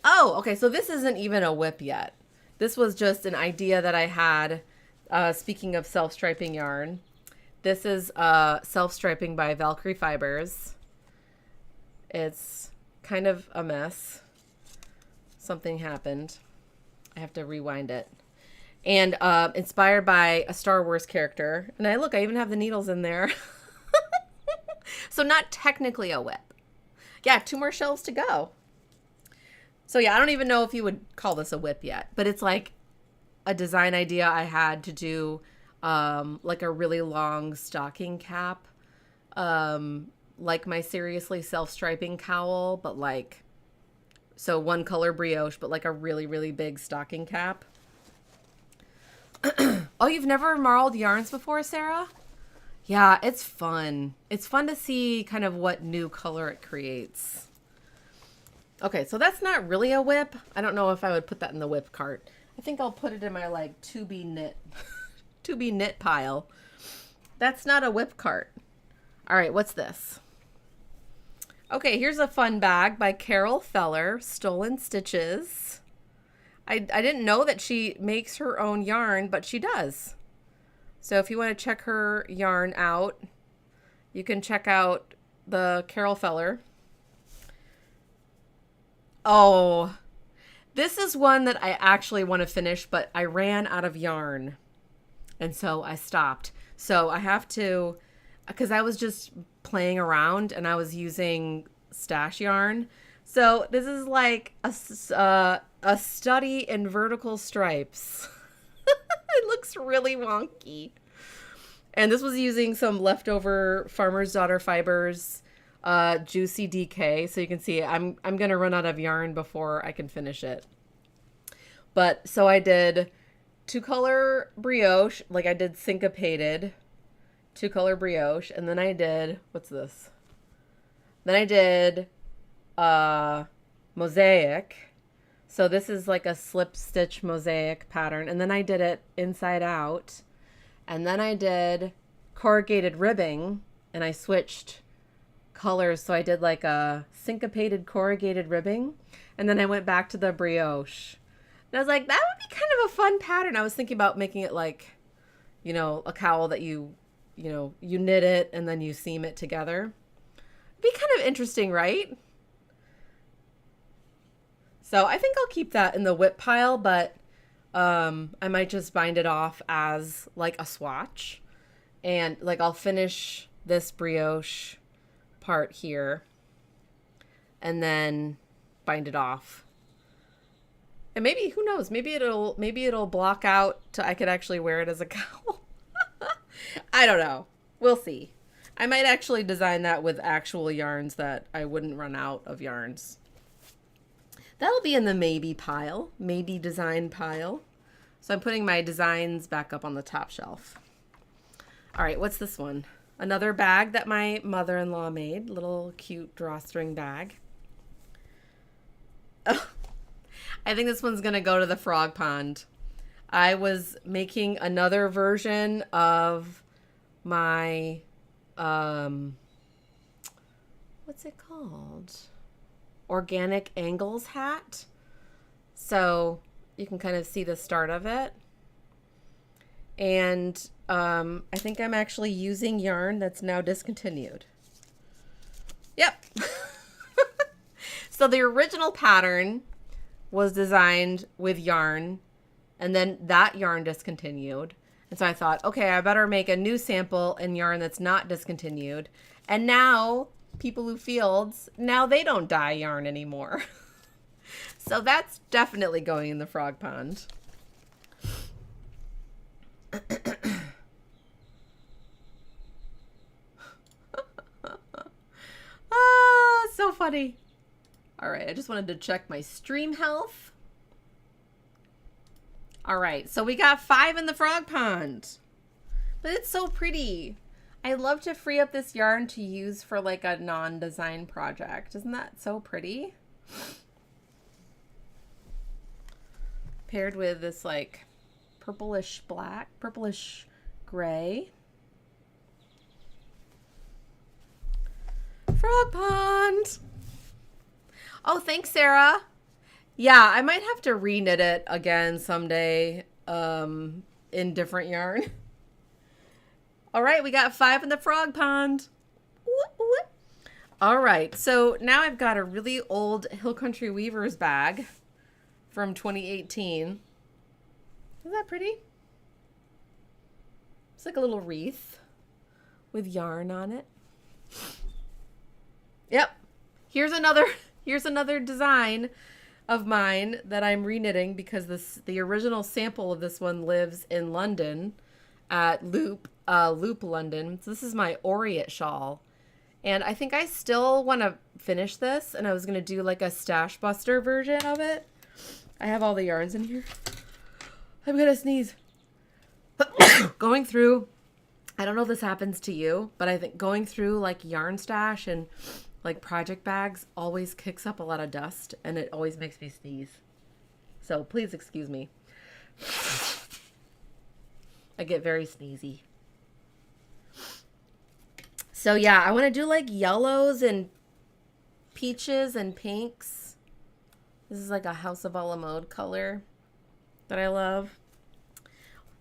Oh, okay. So this isn't even a WIP yet. This was just an idea that I had. Speaking of self-striping yarn, this is self-striping by Valkyrie Fibers. It's kind of a mess. Something happened. I have to rewind it. And inspired by a Star Wars character. And I even have the needles in there. So not technically a WIP. Yeah, 2 more shelves to go. So yeah, I don't even know if you would call this a WIP yet. But it's like a design idea I had to do like a really long stocking cap. Like my Seriously Self-Striping cowl. But like, so 1 color brioche, but like a really, really big stocking cap. Oh, you've never marled yarns before, Sarah? Yeah, it's fun. It's fun to see kind of what new color it creates. Okay, so that's not really a WIP. I don't know if I would put that in the WIP cart. I think I'll put it in my like to be knit pile. That's not a WIP cart. All right, what's this? Okay, here's a fun bag by Carol Feller, Stolen Stitches. I didn't know that she makes her own yarn, but she does. So if you want to check her yarn out, you can check out the Carol Feller. Oh, this is one that I actually want to finish, but I ran out of yarn. And so I stopped. So I have to, because I was just playing around and I was using stash yarn. So this is like a study in vertical stripes. It looks really wonky. And this was using some leftover Farmer's Daughter Fibers Juicy DK. So you can see I'm going to run out of yarn before I can finish it. But so I did 2-color brioche, like I did syncopated 2-color brioche. And then I did, what's this? Then I did mosaic. So this is like a slip stitch mosaic pattern. And then I did it inside out. And then I did corrugated ribbing and I switched colors. So I did like a syncopated corrugated ribbing. And then I went back to the brioche. And I was like, that would be kind of a fun pattern. I was thinking about making it like, you know, a cowl that you knit it and then you seam it together. It'd be kind of interesting, right? So I think I'll keep that in the WIP pile, but I might just bind it off as like a swatch. And like I'll finish this brioche part here and then bind it off. And maybe, who knows, maybe it'll block out to I could actually wear it as a cowl. I don't know. We'll see. I might actually design that with actual yarns that I wouldn't run out of yarns. That'll be in the maybe pile, maybe design pile. So I'm putting my designs back up on the top shelf. All right, what's this one? Another bag that my mother-in-law made, little cute drawstring bag. Oh, I think this one's gonna go to the frog pond. I was making another version of my, what's it called? Organic Angles hat. So you can kind of see the start of it. And I think I'm actually using yarn that's now discontinued. Yep. So the original pattern was designed with yarn, and then that yarn discontinued. And so I thought, okay, I better make a new sample in yarn that's not discontinued. And now People Who Fields, now they don't dye yarn anymore. So that's definitely going in the frog pond. Ah, so funny. All right, I just wanted to check my stream health. All right, so we got 5 in the frog pond. But it's so pretty. I love to free up this yarn to use for like a non-design project. Isn't that so pretty? Paired with this like purplish black, purplish gray. Frog pond. Oh, thanks, Sarah. Yeah, I might have to reknit it again someday in different yarn. All right, we got 5 in the frog pond. All right, so now I've got a really old Hill Country Weavers bag from 2018. Isn't that pretty? It's like a little wreath with yarn on it. Yep. Here's another design of mine that I'm reknitting because the original sample of this one lives in London at Loop London. So this is my Oriet shawl. And I think I still want to finish this, and I was going to do like a Stash Buster version of it. I have all the yarns in here. I'm going to sneeze. Going through, I don't know if this happens to you, but I think going through like yarn stash and like project bags always kicks up a lot of dust, and it always makes me sneeze. So please excuse me. I get very sneezy. So yeah, I want to do like yellows and peaches and pinks. This is like a House of a la Mode color that I love.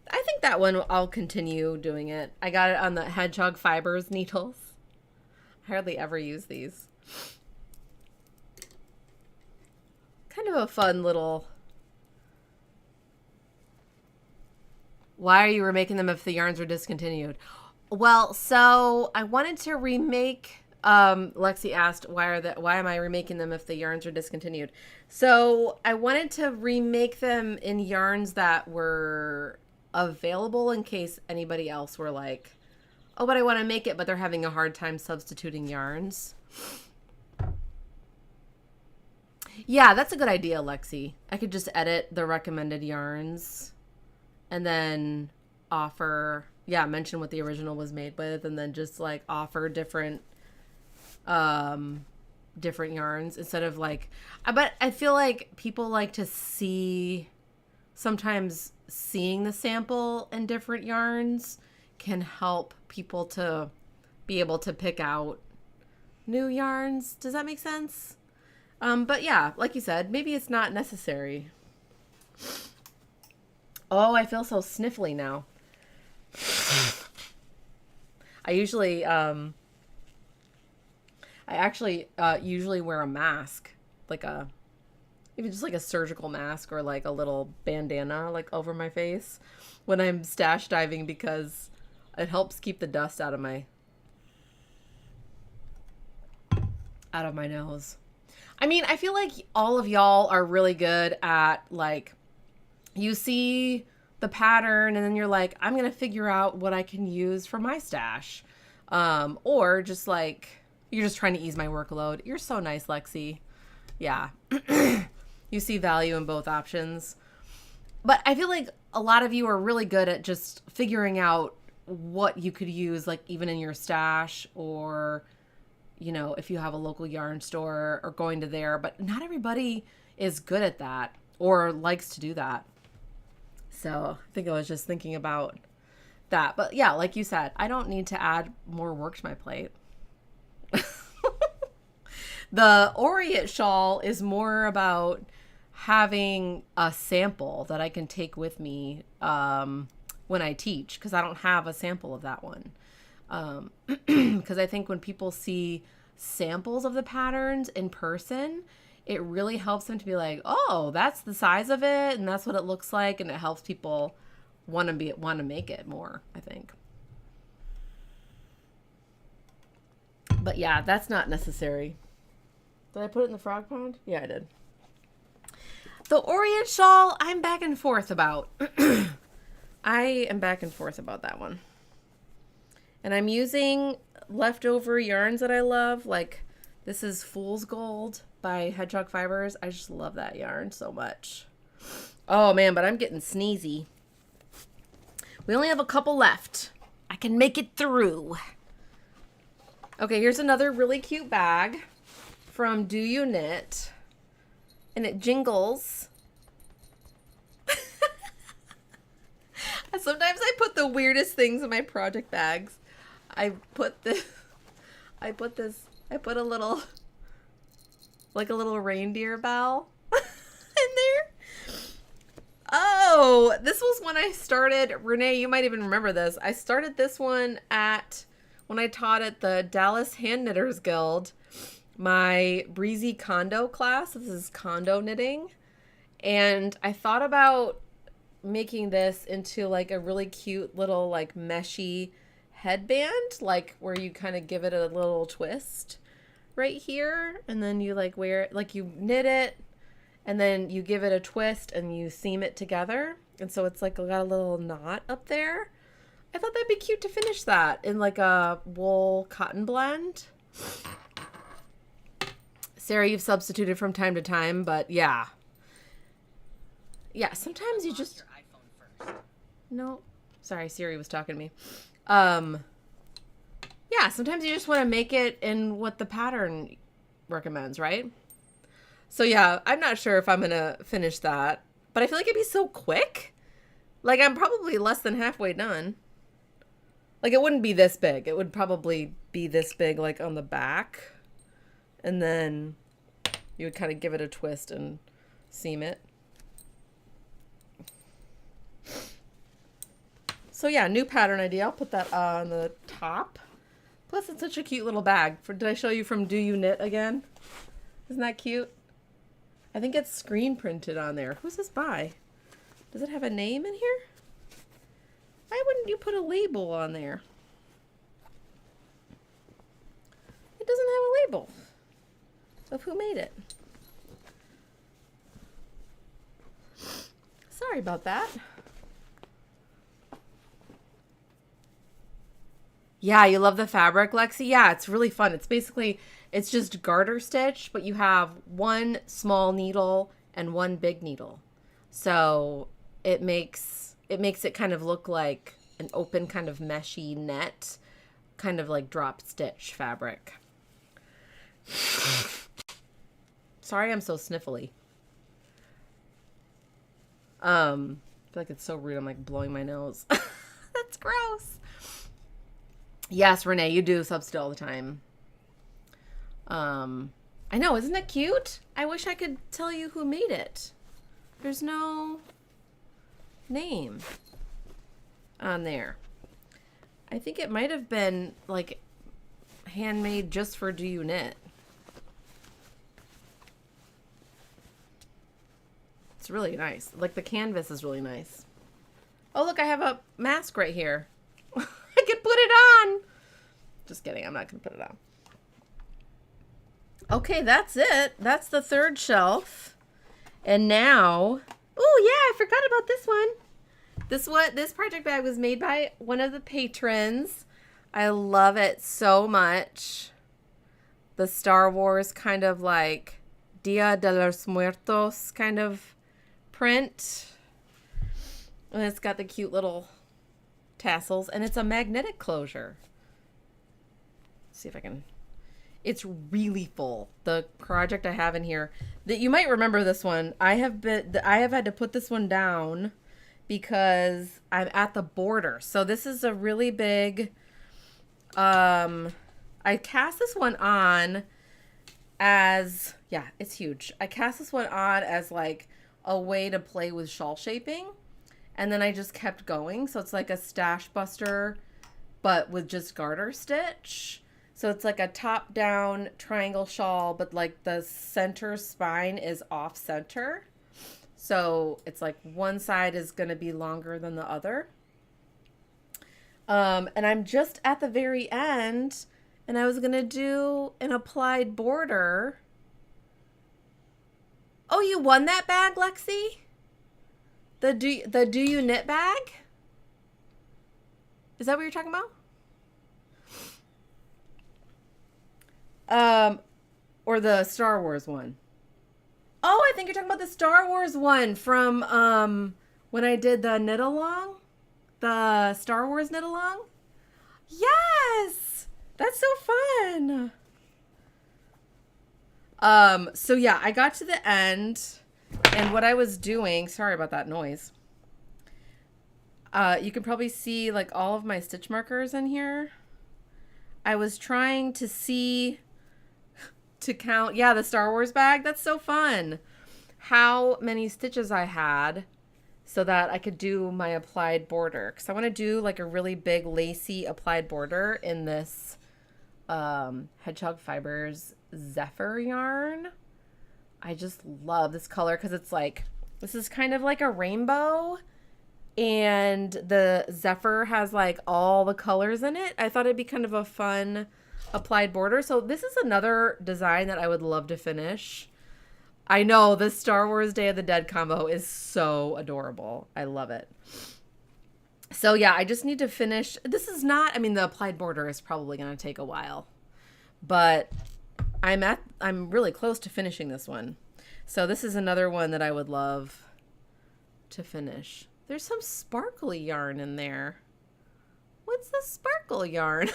I think that one I'll continue doing it. I got it on the Hedgehog Fibers needles. I hardly ever use these. Kind of a fun little... Why are you remaking them if the yarns are discontinued? Well, so I wanted to remake... Lexi asked, why am I remaking them if the yarns are discontinued? So I wanted to remake them in yarns that were available in case anybody else were like, oh, but I want to make it, but they're having a hard time substituting yarns. Yeah, that's a good idea, Lexi. I could just edit the recommended yarns and then offer, mention what the original was made with, and then just like offer different yarns instead of like, but I feel like people like to see, sometimes seeing the sample in different yarns can help people to be able to pick out new yarns. Does that make sense? But yeah, like you said, maybe it's not necessary. Oh, I feel so sniffly now. I usually, usually wear a mask, like even just like a surgical mask or like a little bandana like over my face when I'm stash diving because it helps keep the dust out of my nose. I mean, I feel like all of y'all are really good at like, you see the pattern and then you're like, I'm going to figure out what I can use for my stash. Or just like, you're just trying to ease my workload. You're so nice, Lexi. Yeah. You see value in both options. But I feel like a lot of you are really good at just figuring out what you could use, like even in your stash, or, you know, if you have a local yarn store, or going to there. But not everybody is good at that or likes to do that. So I think I was just thinking about that. But yeah, like you said, I don't need to add more work to my plate. The Orient shawl is more about having a sample that I can take with me when I teach, because I don't have a sample of that one. Because I think when people see samples of the patterns in person, it really helps them to be like, oh, that's the size of it and that's what it looks like, and it helps people want to make it more, I think. But yeah, that's not necessary. Did I put it in the frog pond? Yeah, I did. The Orient shawl, I'm back and forth about. I am back and forth about that one. And I'm using leftover yarns that I love. Like, this is Fool's Gold by Hedgehog Fibers. I just love that yarn so much. Oh, man, but I'm getting sneezy. We only have a couple left. I can make it through. Okay, here's another really cute bag from Do You Knit. And it jingles. Sometimes I put the weirdest things in my project bags. I put a little, like a little reindeer bell in there. Oh, this was when I started. Renee, you might even remember this. I started this one when I taught at the Dallas Hand Knitters Guild, my Breezy Condo class. This is condo knitting. And I thought about making this into like a really cute little like meshy headband, like where you kind of give it a little twist right here, and then you like wear it, like you knit it and then you give it a twist and you seam it together, and so it's like got a little knot up there. I thought that'd be cute to finish that in like a wool cotton blend. Sarah, you've substituted from time to time, but yeah, sometimes you just no, sorry, Siri was talking to me. Yeah, sometimes you just want to make it in what the pattern recommends, right? So yeah, I'm not sure if I'm gonna finish that, but I feel like it'd be so quick. Like, I'm probably less than halfway done. Like, it wouldn't be this big. It would probably be this big, like on the back, and then you would kind of give it a twist and seam it. So yeah, new pattern idea. I'll put that on the top. Plus, it's such a cute little bag. Did I show you from Do You Knit again? Isn't that cute? I think it's screen printed on there. Who's this by? Does it have a name in here? Why wouldn't you put a label on there? It doesn't have a label of who made it. Sorry about that. Yeah, you love the fabric, Lexi? Yeah, it's really fun. It's just garter stitch, but you have one small needle and one big needle. So it makes it kind of look like an open kind of meshy net, kind of like drop stitch fabric. Sorry, I'm so sniffly. I feel like it's so rude. I'm like blowing my nose. That's gross. Yes, Renee, you do substitute all the time. I know, isn't it cute? I wish I could tell you who made it. There's no name on there. I think it might have been like handmade just for Do You Knit. It's really nice. Like, the canvas is really nice. Oh, look, I have a mask right here. I could put it on. Just kidding. I'm not going to put it on. Okay, that's it. That's the third shelf. And now, oh yeah, I forgot about this one. This project bag was made by one of the patrons. I love it so much. The Star Wars kind of like Dia de los Muertos kind of print. And it's got the cute little tassels, and it's a magnetic closure. Let's see if I can. It's really full. The project I have in here, that you might remember this one. I have had to put this one down because I'm at the border. So this is a really big. I cast this one on as, yeah, it's huge. I cast this one on as like a way to play with shawl shaping. And then I just kept going. So it's like a stash buster, but with just garter stitch. So it's like a top down triangle shawl, but like the center spine is off center. So it's like one side is going to be longer than the other. And I'm just at the very end, and I was going to do an applied border. Oh, you won that bag, Lexi? The Do You Knit bag? Is that what you're talking about? Or the Star Wars one? Oh, I think you're talking about the Star Wars one from when I did the knit along. The Star Wars knit along? Yes! That's so fun. So yeah, I got to the end, and what I was doing, sorry about that noise. You can probably see like all of my stitch markers in here. I was trying to see, to count, yeah, the Star Wars bag. That's so fun. How many stitches I had so that I could do my applied border. Because I want to do like a really big lacy applied border in this Hedgehog Fibers Zephyr yarn. I just love this color because it's like, this is kind of like a rainbow, and the Zephyr has like all the colors in it. I thought it'd be kind of a fun applied border. So this is another design that I would love to finish. I know the Star Wars Day of the Dead combo is so adorable. I love it. So yeah, I just need to finish. This is not, I mean, the applied border is probably going to take a while, but I'm really close to finishing this one. So this is another one that I would love to finish. There's some sparkly yarn in there. What's the sparkle yarn?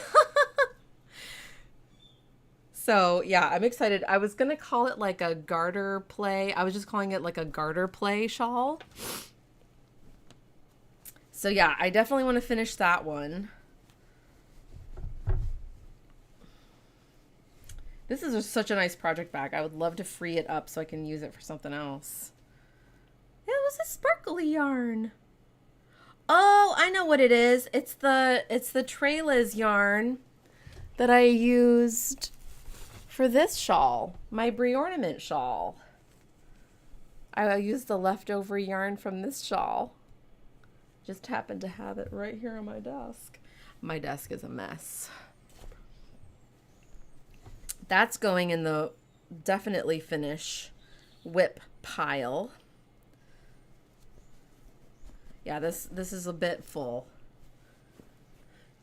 So yeah, I'm excited. I was going to call it like a garter play. I was just calling it like a garter play shawl. So yeah, I definitely want to finish that one. This is such a nice project bag. I would love to free it up so I can use it for something else. It was a sparkly yarn. Oh, I know what it is. It's the Trailas yarn that I used for this shawl, my Brie ornament shawl. I used the leftover yarn from this shawl. Just happened to have it right here on my desk. My desk is a mess. That's going in the definitely finish WIP pile. Yeah, this is a bit full.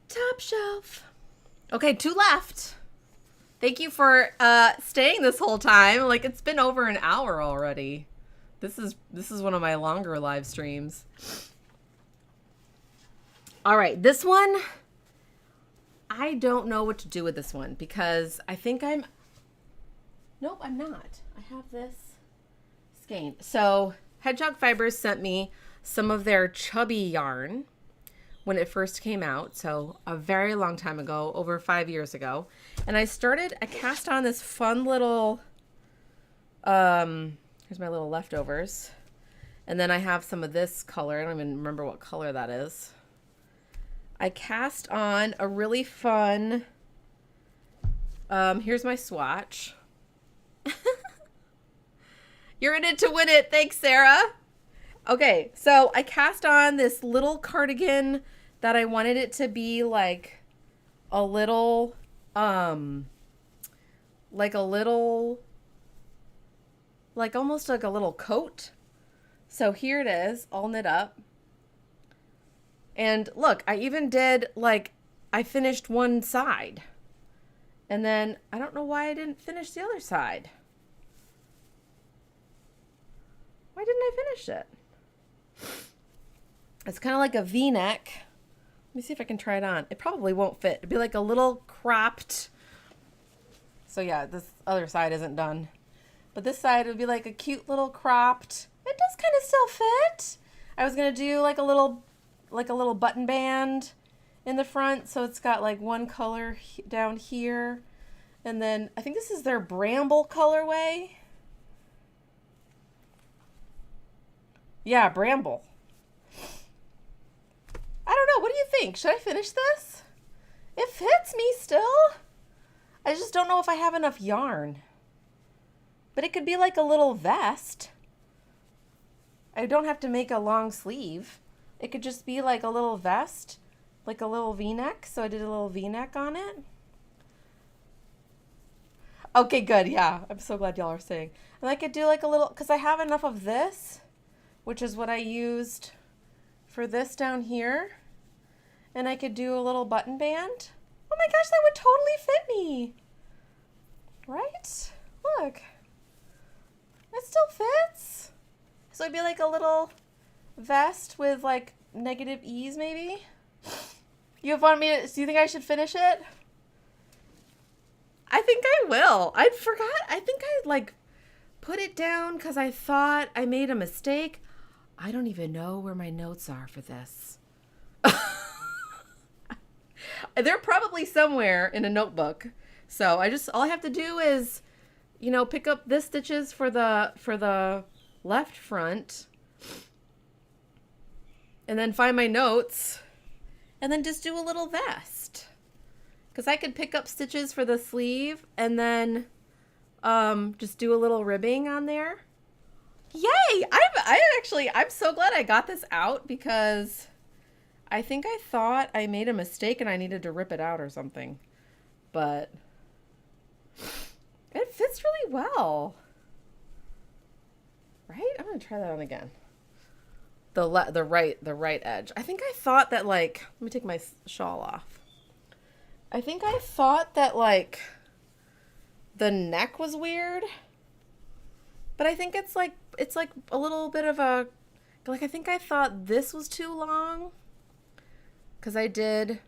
Top shelf. Okay, 2 left. Thank you for staying this whole time. Like, it's been over an hour already. This is one of my longer live streams. All right, this one, I don't know what to do with this one because I think nope, I'm not. I have this skein. So Hedgehog Fibers sent me some of their chubby yarn when it first came out. So a very long time ago, over 5 years ago. And I cast on this fun little, here's my little leftovers. And then I have some of this color. I don't even remember what color that is. I cast on a really fun, here's my swatch. You're in it to win it. Thanks, Sarah. Okay, so I cast on this little cardigan that I wanted it to be like a little, like almost like a little coat. So here it is, all knit up. And look, I even did like I finished one side. And then I don't know why I didn't finish the other side. Why didn't I finish it? It's kind of like a V-neck. Let me see if I can try it on. It probably won't fit. It'd be like a little cropped. So yeah, this other side isn't done. But this side would be like a cute little cropped. It does kind of still fit. I was going to do like a little button band in the front. So it's got like one color down here. And then I think this is their bramble colorway. Yeah, bramble. I don't know. What do you think? Should I finish this? It fits me still. I just don't know if I have enough yarn. But it could be like a little vest. I don't have to make a long sleeve. It could just be like a little vest, like a little V-neck. So I did a little V-neck on it. Okay, good. Yeah, I'm so glad y'all are saying. And I could do like a little, because I have enough of this, which is what I used for this down here. And I could do a little button band. Oh my gosh, that would totally fit me. Right? Look. It still fits. So it'd be like a little vest with like negative ease maybe. You want me to, do you think I should finish it? I think I will. I forgot. I think I like put it down because I thought I made a mistake. I don't even know where my notes are for this. They're probably somewhere in a notebook. So all I have to do is, you know, pick up this stitches for the left front and then find my notes and then just do a little vest. Because I could pick up stitches for the sleeve and then just do a little ribbing on there. Yay! I'm so glad I got this out because I think I thought I made a mistake and I needed to rip it out or something. But it fits really well. Right? I'm going to try that on again. The right edge. I think I thought that like, let me take my shawl off. I think I thought that like the neck was weird. But I think it's like a little bit of a, like I think I thought this was too long. Because I did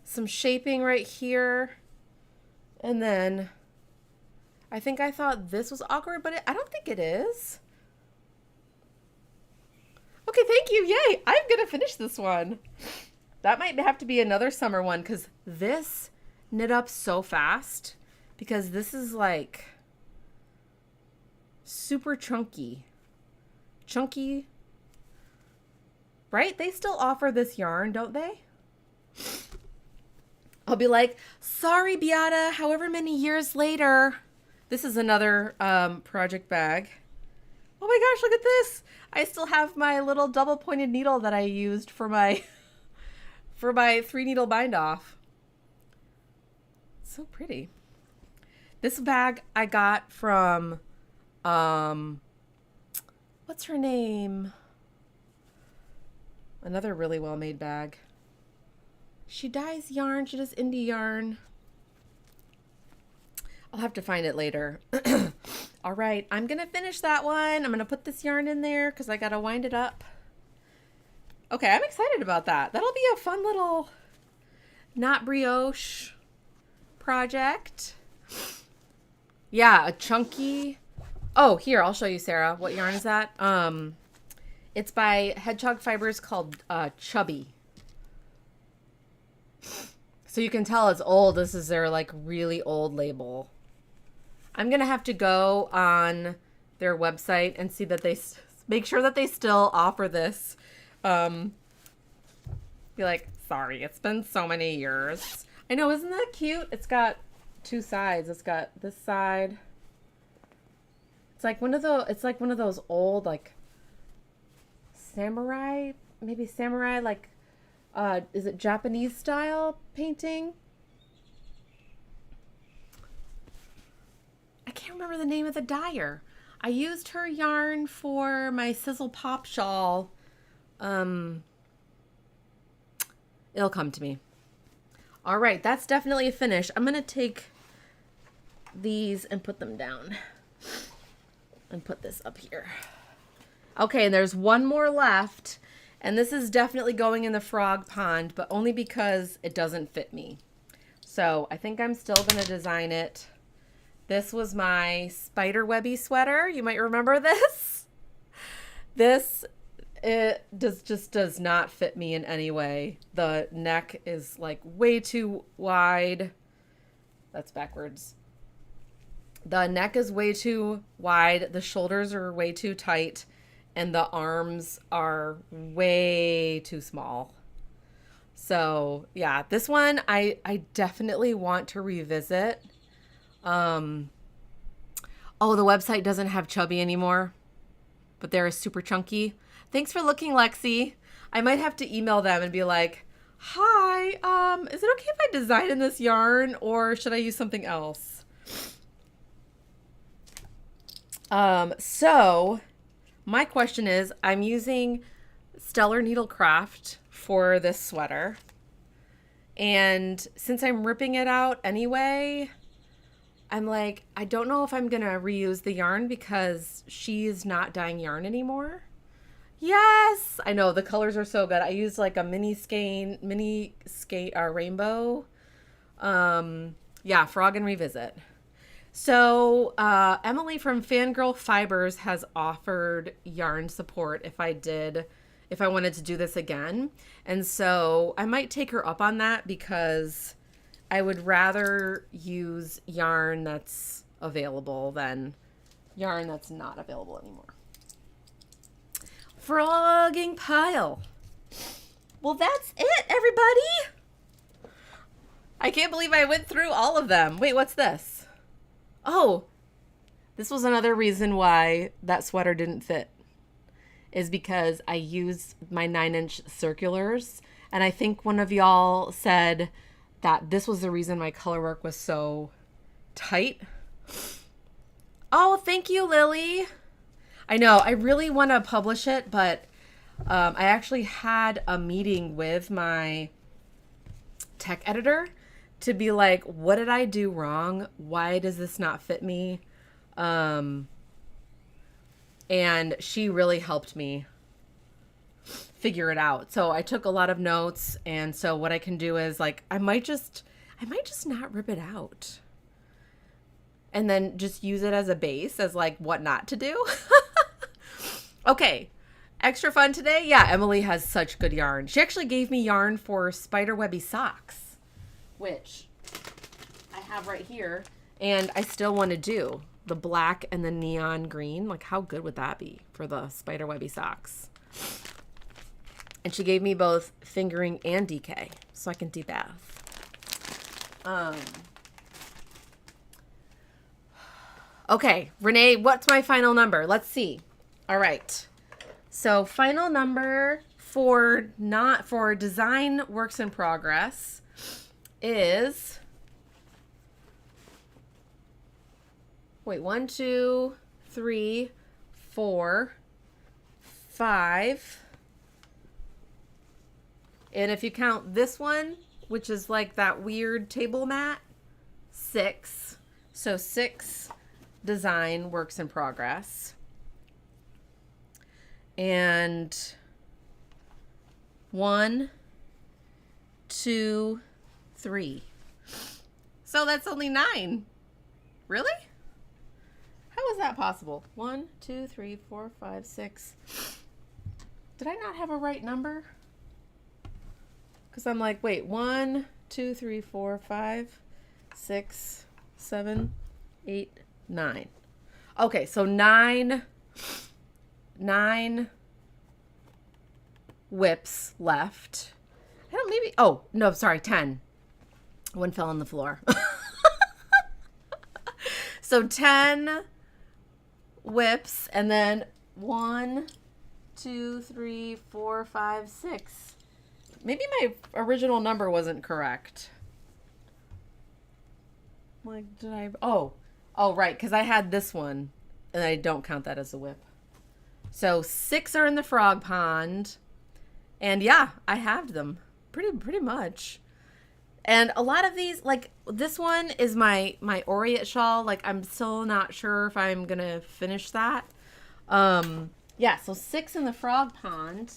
some shaping right here. And then I think I thought this was awkward, but I don't think it is. Okay, thank you. Yay. I'm going to finish this one. That might have to be another summer one because this knit up so fast because this is like super chunky. Chunky. Right? They still offer this yarn, don't they? I'll be like, sorry, Beata, however many years later. This is another project bag. Oh my gosh, look at this. I still have my little double pointed needle that I used for my 3-needle bind off. So pretty. This bag I got from, what's her name? Another really well-made bag. She dyes yarn. She does indie yarn. I'll have to find it later. All right, I'm going to finish that one. I'm going to put this yarn in there because I got to wind it up. Okay, I'm excited about that. That'll be a fun little not brioche project. Yeah, a chunky. Oh, here, I'll show you, Sarah. What yarn is that? It's by Hedgehog Fibers called Chubby. So you can tell it's old. This is their like really old label. I'm going to have to go on their website and see that they make sure that they still offer this. Be like, sorry, it's been so many years. I know, isn't that cute? It's got two sides. It's got this side. It's like one of those old like samurai, maybe samurai like is it Japanese style painting? I can't remember the name of the dyer. I used her yarn for my Sizzle Pop shawl. It'll come to me. All right, that's definitely a finish. I'm going to take these and put them down and put this up here. Okay, and there's one more left, and this is definitely going in the frog pond, but only because it doesn't fit me. So I think I'm still going to design it. This was my spider webby sweater. You might remember this. It just does not fit me in any way. The neck is like way too wide. That's backwards. The neck is way too wide. The shoulders are way too tight. And the arms are way too small. So yeah, this one I definitely want to revisit. Oh, the website doesn't have chubby anymore, but they're super chunky. Thanks for looking, Lexi. I might have to email them and be like, hi, is it okay if I design in this yarn or should I use something else? So my question is, I'm using Stellar Needlecraft for this sweater. And since I'm ripping it out anyway, I'm like, I don't know if I'm going to reuse the yarn because she's not dyeing yarn anymore. Yes, I know the colors are so good. I used like a mini skate rainbow. Yeah, Frog and Revisit. So Emily from Fangirl Fibers has offered yarn support if I wanted to do this again. And so I might take her up on that because I would rather use yarn that's available than yarn that's not available anymore. Frogging pile. Well, that's it, everybody. I can't believe I went through all of them. Wait, what's this? Oh, this was another reason why that sweater didn't fit, is because I used my 9-inch circulars. And I think one of y'all said that this was the reason my color work was so tight. Oh, thank you, Lily. I know, I really want to publish it, but I actually had a meeting with my tech editor to be like, what did I do wrong? Why does this not fit me? And she really helped me figure it out. So I took a lot of notes. And so what I can do is like, I might just not rip it out and then just use it as a base as like what not to do. Okay. Extra fun today. Yeah. Emily has such good yarn. She actually gave me yarn for spider webby socks, which I have right here. And I still want to do the black and the neon green. Like how good would that be for the spider webby socks? And she gave me both fingering and DK so I can debath. Okay, Renee, what's my final number? Let's see. All right. So final number for design works in progress is, wait, 1, 2, 3, 4, 5. And if you count this one, which is like that weird table mat, 6. So 6 design works in progress. And 1, 2, 3. So that's only 9. Really? How is that possible? 1, 2, 3, 4, 5, 6. Did I not have a right number? Because I'm like, wait, 1, 2, 3, 4, 5, 6, 7, 8, 9. Okay, so 9 whips left. I don't maybe, oh, no, sorry, 10. One fell on the floor. So 10 whips, and then 1, 2, 3, 4, 5, 6. Maybe my original number wasn't correct. Like, did I? Oh, right, because I had this one, and I don't count that as a whip. So 6 are in the frog pond, and yeah, I halved them pretty much. And a lot of these, like this one is my Orient shawl. Like I'm still not sure if I'm gonna finish that. Yeah, so 6 in the frog pond.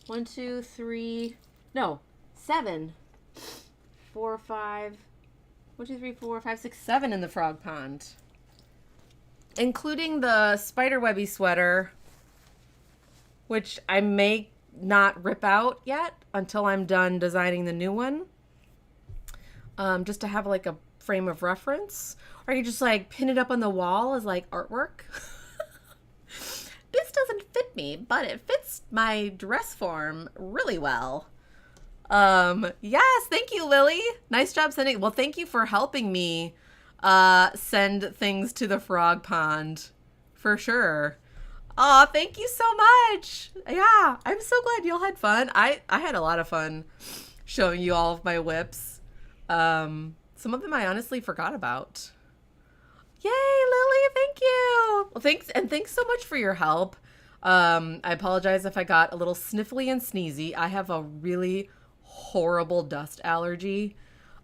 1, 2, 3, no, 7, 4, 5. 1, 2, 3, 4, 5, 6, 7 in the frog pond, including the spiderwebby sweater, which I may not rip out yet until I'm done designing the new one. Just to have like a frame of reference, or you just like pin it up on the wall as like artwork. This doesn't fit me, but it fits my dress form really well. Yes, thank you, Lily. Nice job sending. Well, thank you for helping me send things to the frog pond for sure. Oh, thank you so much. Yeah, I'm so glad y'all had fun. I had a lot of fun showing you all of my whips. Some of them I honestly forgot about. Yay, Lily, thank you. Well, thanks so much for your help. I apologize if I got a little sniffly and sneezy. I have a really horrible dust allergy,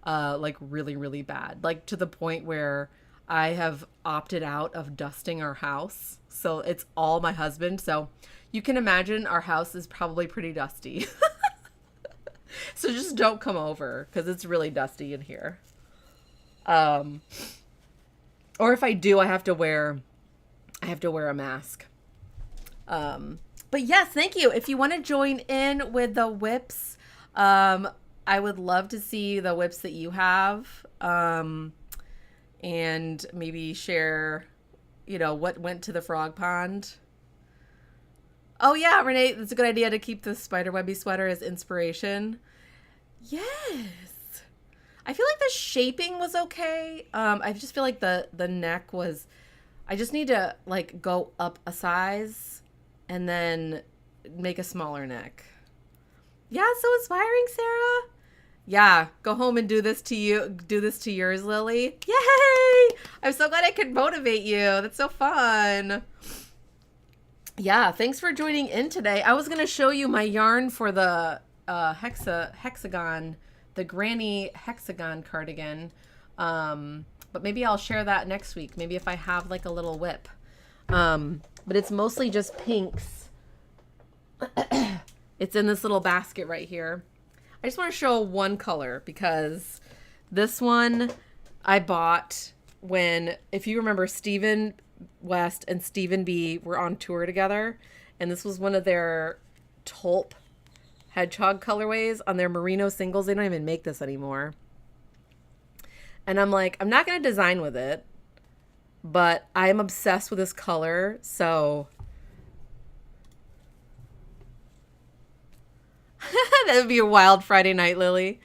like really, really bad, like to the point where I have opted out of dusting our house. So it's all my husband. So you can imagine our house is probably pretty dusty. So just don't come over because it's really dusty in here. Or if I do, I have to wear a mask. But yes, thank you. If you want to join in with the whips, I would love to see the whips that you have. And maybe share, what went to the frog pond. Oh yeah, Renee, that's a good idea to keep the spiderwebby sweater as inspiration. Yes. I feel like the shaping was okay. I just feel like the neck was, I just need to like go up a size and then make a smaller neck. Yeah, so inspiring, Sarah. Yeah, go home and do this to yours, Lily. Yay! I'm so glad I could motivate you. That's so fun. Yeah, thanks for joining in today. I was going to show you my yarn for the hexagon, the granny hexagon cardigan. But maybe I'll share that next week. Maybe if I have like a little whip. But it's mostly just pinks. It's in this little basket right here. I just want to show one color because this one I bought when, if you remember, Stephen West and Stephen B were on tour together, and this was one of their taupe hedgehog colorways on their merino singles. They don't even make this anymore. And I'm like, I'm not going to design with it, but I'm obsessed with this color, so that would be a wild Friday night, Lily.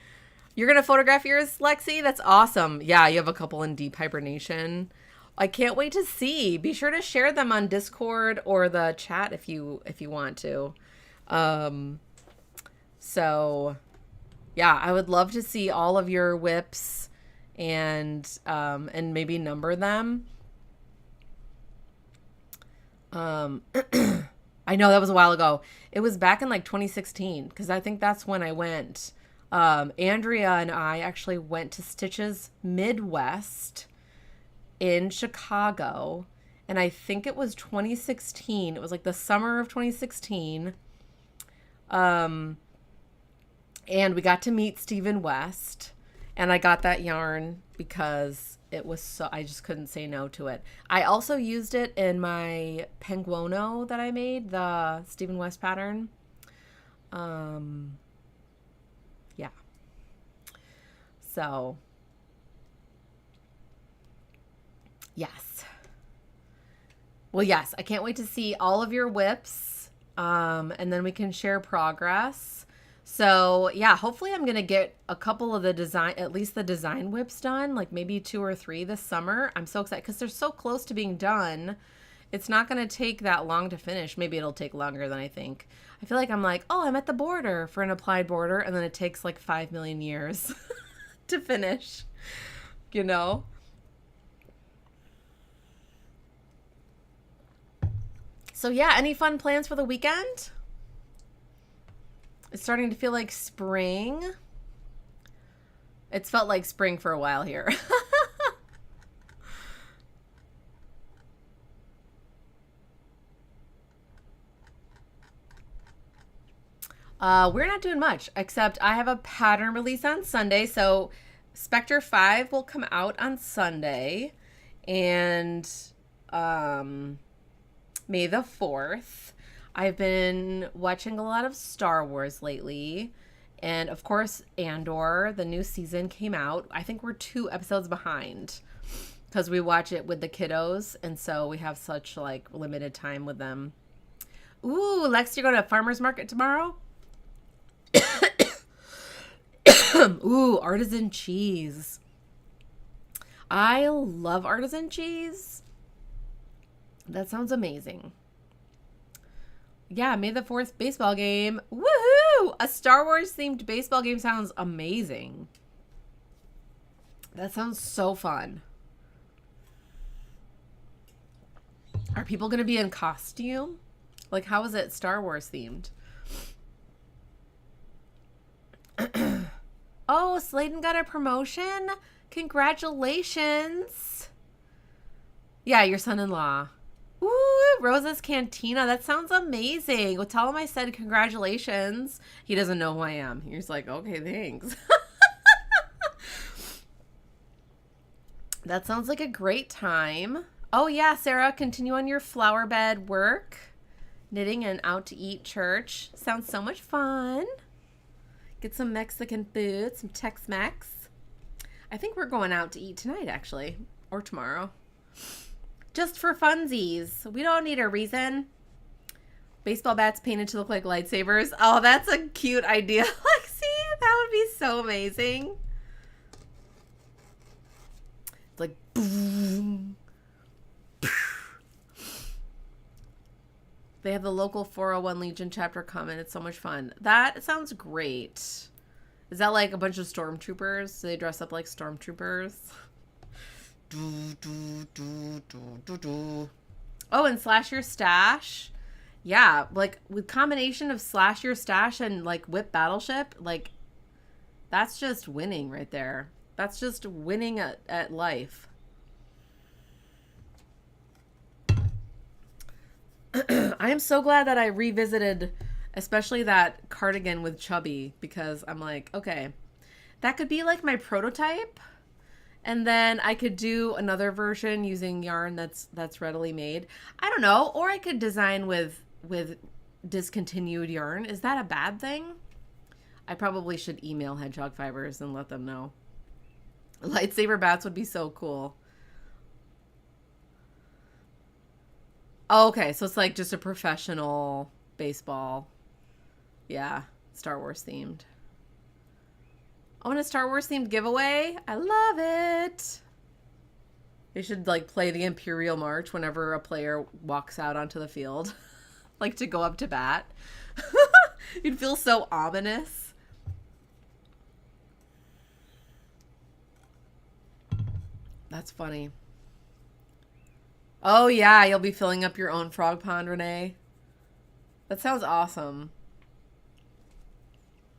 You're going to photograph yours, Lexi? That's awesome. Yeah, you have a couple in deep hibernation. I can't wait to see. Be sure to share them on Discord or the chat if you want to. So yeah, I would love to see all of your whips and maybe number them. I know that was a while ago. It was back in like 2016 because I think that's when I went. Andrea and I actually went to Stitches Midwest in Chicago, and I think it was 2016. It was like the summer of 2016. And we got to meet Stephen West, and I got that yarn because it was so, I just couldn't say no to it. I also used it in my Penguono that I made, the Stephen West pattern. Yeah. So yes. Well, yes, I can't wait to see all of your whips. And then we can share progress. So yeah, hopefully I'm going to get a couple of the design, at least the design whips done, like maybe 2 or 3 this summer. I'm so excited because they're so close to being done. It's not going to take that long to finish. Maybe it'll take longer than I think. I feel like I'm like, oh, I'm at the border for an applied border. And then it takes like 5 million years to finish, you know? So yeah, any fun plans for the weekend? It's starting to feel like spring. It's felt like spring for a while here. We're not doing much, except I have a pattern release on Sunday. So Spectre 5 will come out on Sunday. And May the 4th. I've been watching a lot of Star Wars lately. And of course, Andor, the new season came out. I think we're 2 episodes behind because we watch it with the kiddos. And so we have such like limited time with them. Ooh, Lex, you're going to farmer's market tomorrow? Ooh, artisan cheese. I love artisan cheese. That sounds amazing. Yeah, May the 4th baseball game. Woohoo! A Star Wars themed baseball game sounds amazing. That sounds so fun. Are people going to be in costume? Like, how is it Star Wars themed? Oh, Sladen got a promotion. Congratulations. Yeah, your son-in-law. Ooh, Rosa's Cantina. That sounds amazing. Well, tell him I said congratulations. He doesn't know who I am. He's like, okay, thanks. That sounds like a great time. Oh, yeah, Sarah, continue on your flower bed work. Knitting and out to eat church. Sounds so much fun. Get some Mexican food, some Tex-Mex. I think we're going out to eat tonight, actually, or tomorrow. Just for funsies. We don't need a reason. Baseball bats painted to look like lightsabers. Oh, that's a cute idea, Lexi. That would be so amazing. It's like boom. They have the local 401 Legion chapter coming. It's so much fun. That sounds great. Is that like a bunch of stormtroopers? Do they dress up like stormtroopers? Oh, and Slash Your Stash. Yeah, like with combination of Slash Your Stash and like WIP Battleship, like that's just winning right there. That's just winning at life. I am so glad that I revisited, especially that cardigan with Chubby, because I'm like, okay, that could be like my prototype, and then I could do another version using yarn that's readily made. I don't know, or I could design with discontinued yarn. Is that a bad thing? I probably should email Hedgehog Fibers and let them know. Lightsaber bats would be so cool. Oh, okay, so it's like just a professional baseball. Yeah, Star Wars themed. Oh, and a Star Wars themed giveaway? I love it. They should like play the Imperial March whenever a player walks out onto the field. Like to go up to bat. You'd feel so ominous. That's funny. Oh, yeah, you'll be filling up your own frog pond, Renee. That sounds awesome.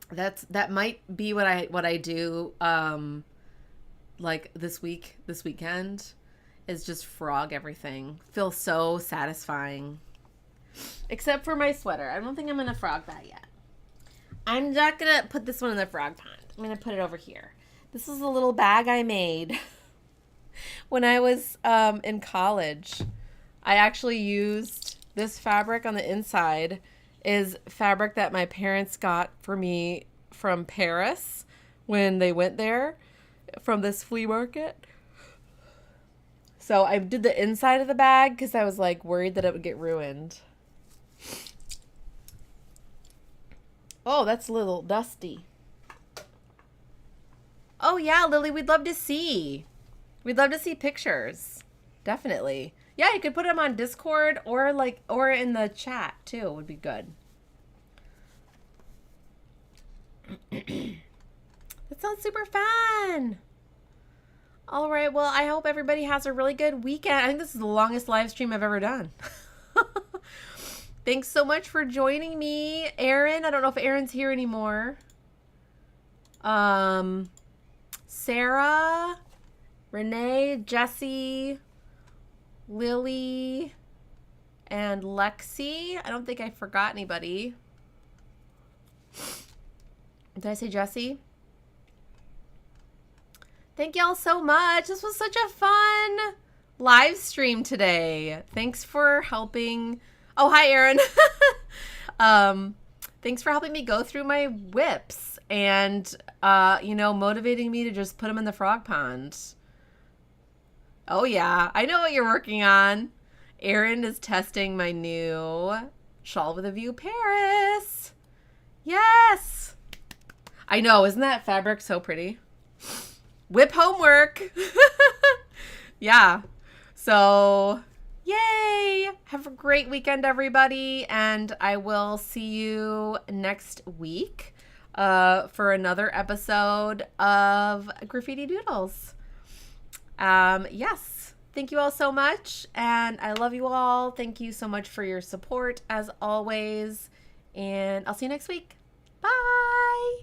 That might be what I do like this weekend is just frog everything. Feels so satisfying. Except for my sweater. I don't think I'm going to frog that yet. I'm not going to put this one in the frog pond. I'm going to put it over here. This is a little bag I made when I was in college. I actually used this fabric on the inside is fabric that my parents got for me from Paris when they went there from this flea market. So I did the inside of the bag because I was like worried that it would get ruined. Oh, that's a little dusty. Oh yeah, Lily, we'd love to see. We'd love to see pictures. Definitely. Yeah, you could put them on Discord or in the chat too. Would be good. That sounds super fun. All right. Well, I hope everybody has a really good weekend. I think this is the longest live stream I've ever done. Thanks so much for joining me, Aaron. I don't know if Aaron's here anymore. Sarah, Renee, Jessie, Lily, and Lexi. I don't think I forgot anybody. Did I say Jessie? Thank y'all so much. This was such a fun live stream today. Thanks for helping. Oh, hi, Erin. Thanks for helping me go through my WIPs and, motivating me to just put them in the frog pond. Oh, yeah. I know what you're working on. Erin is testing my new Shawl with a View Paris. Yes. I know. Isn't that fabric so pretty? WIP homework. Yeah. So, yay. Have a great weekend, everybody. And I will see you next week for another episode of Graffiti Doodles. Yes. Thank you all so much. And I love you all. Thank you so much for your support as always. And I'll see you next week. Bye.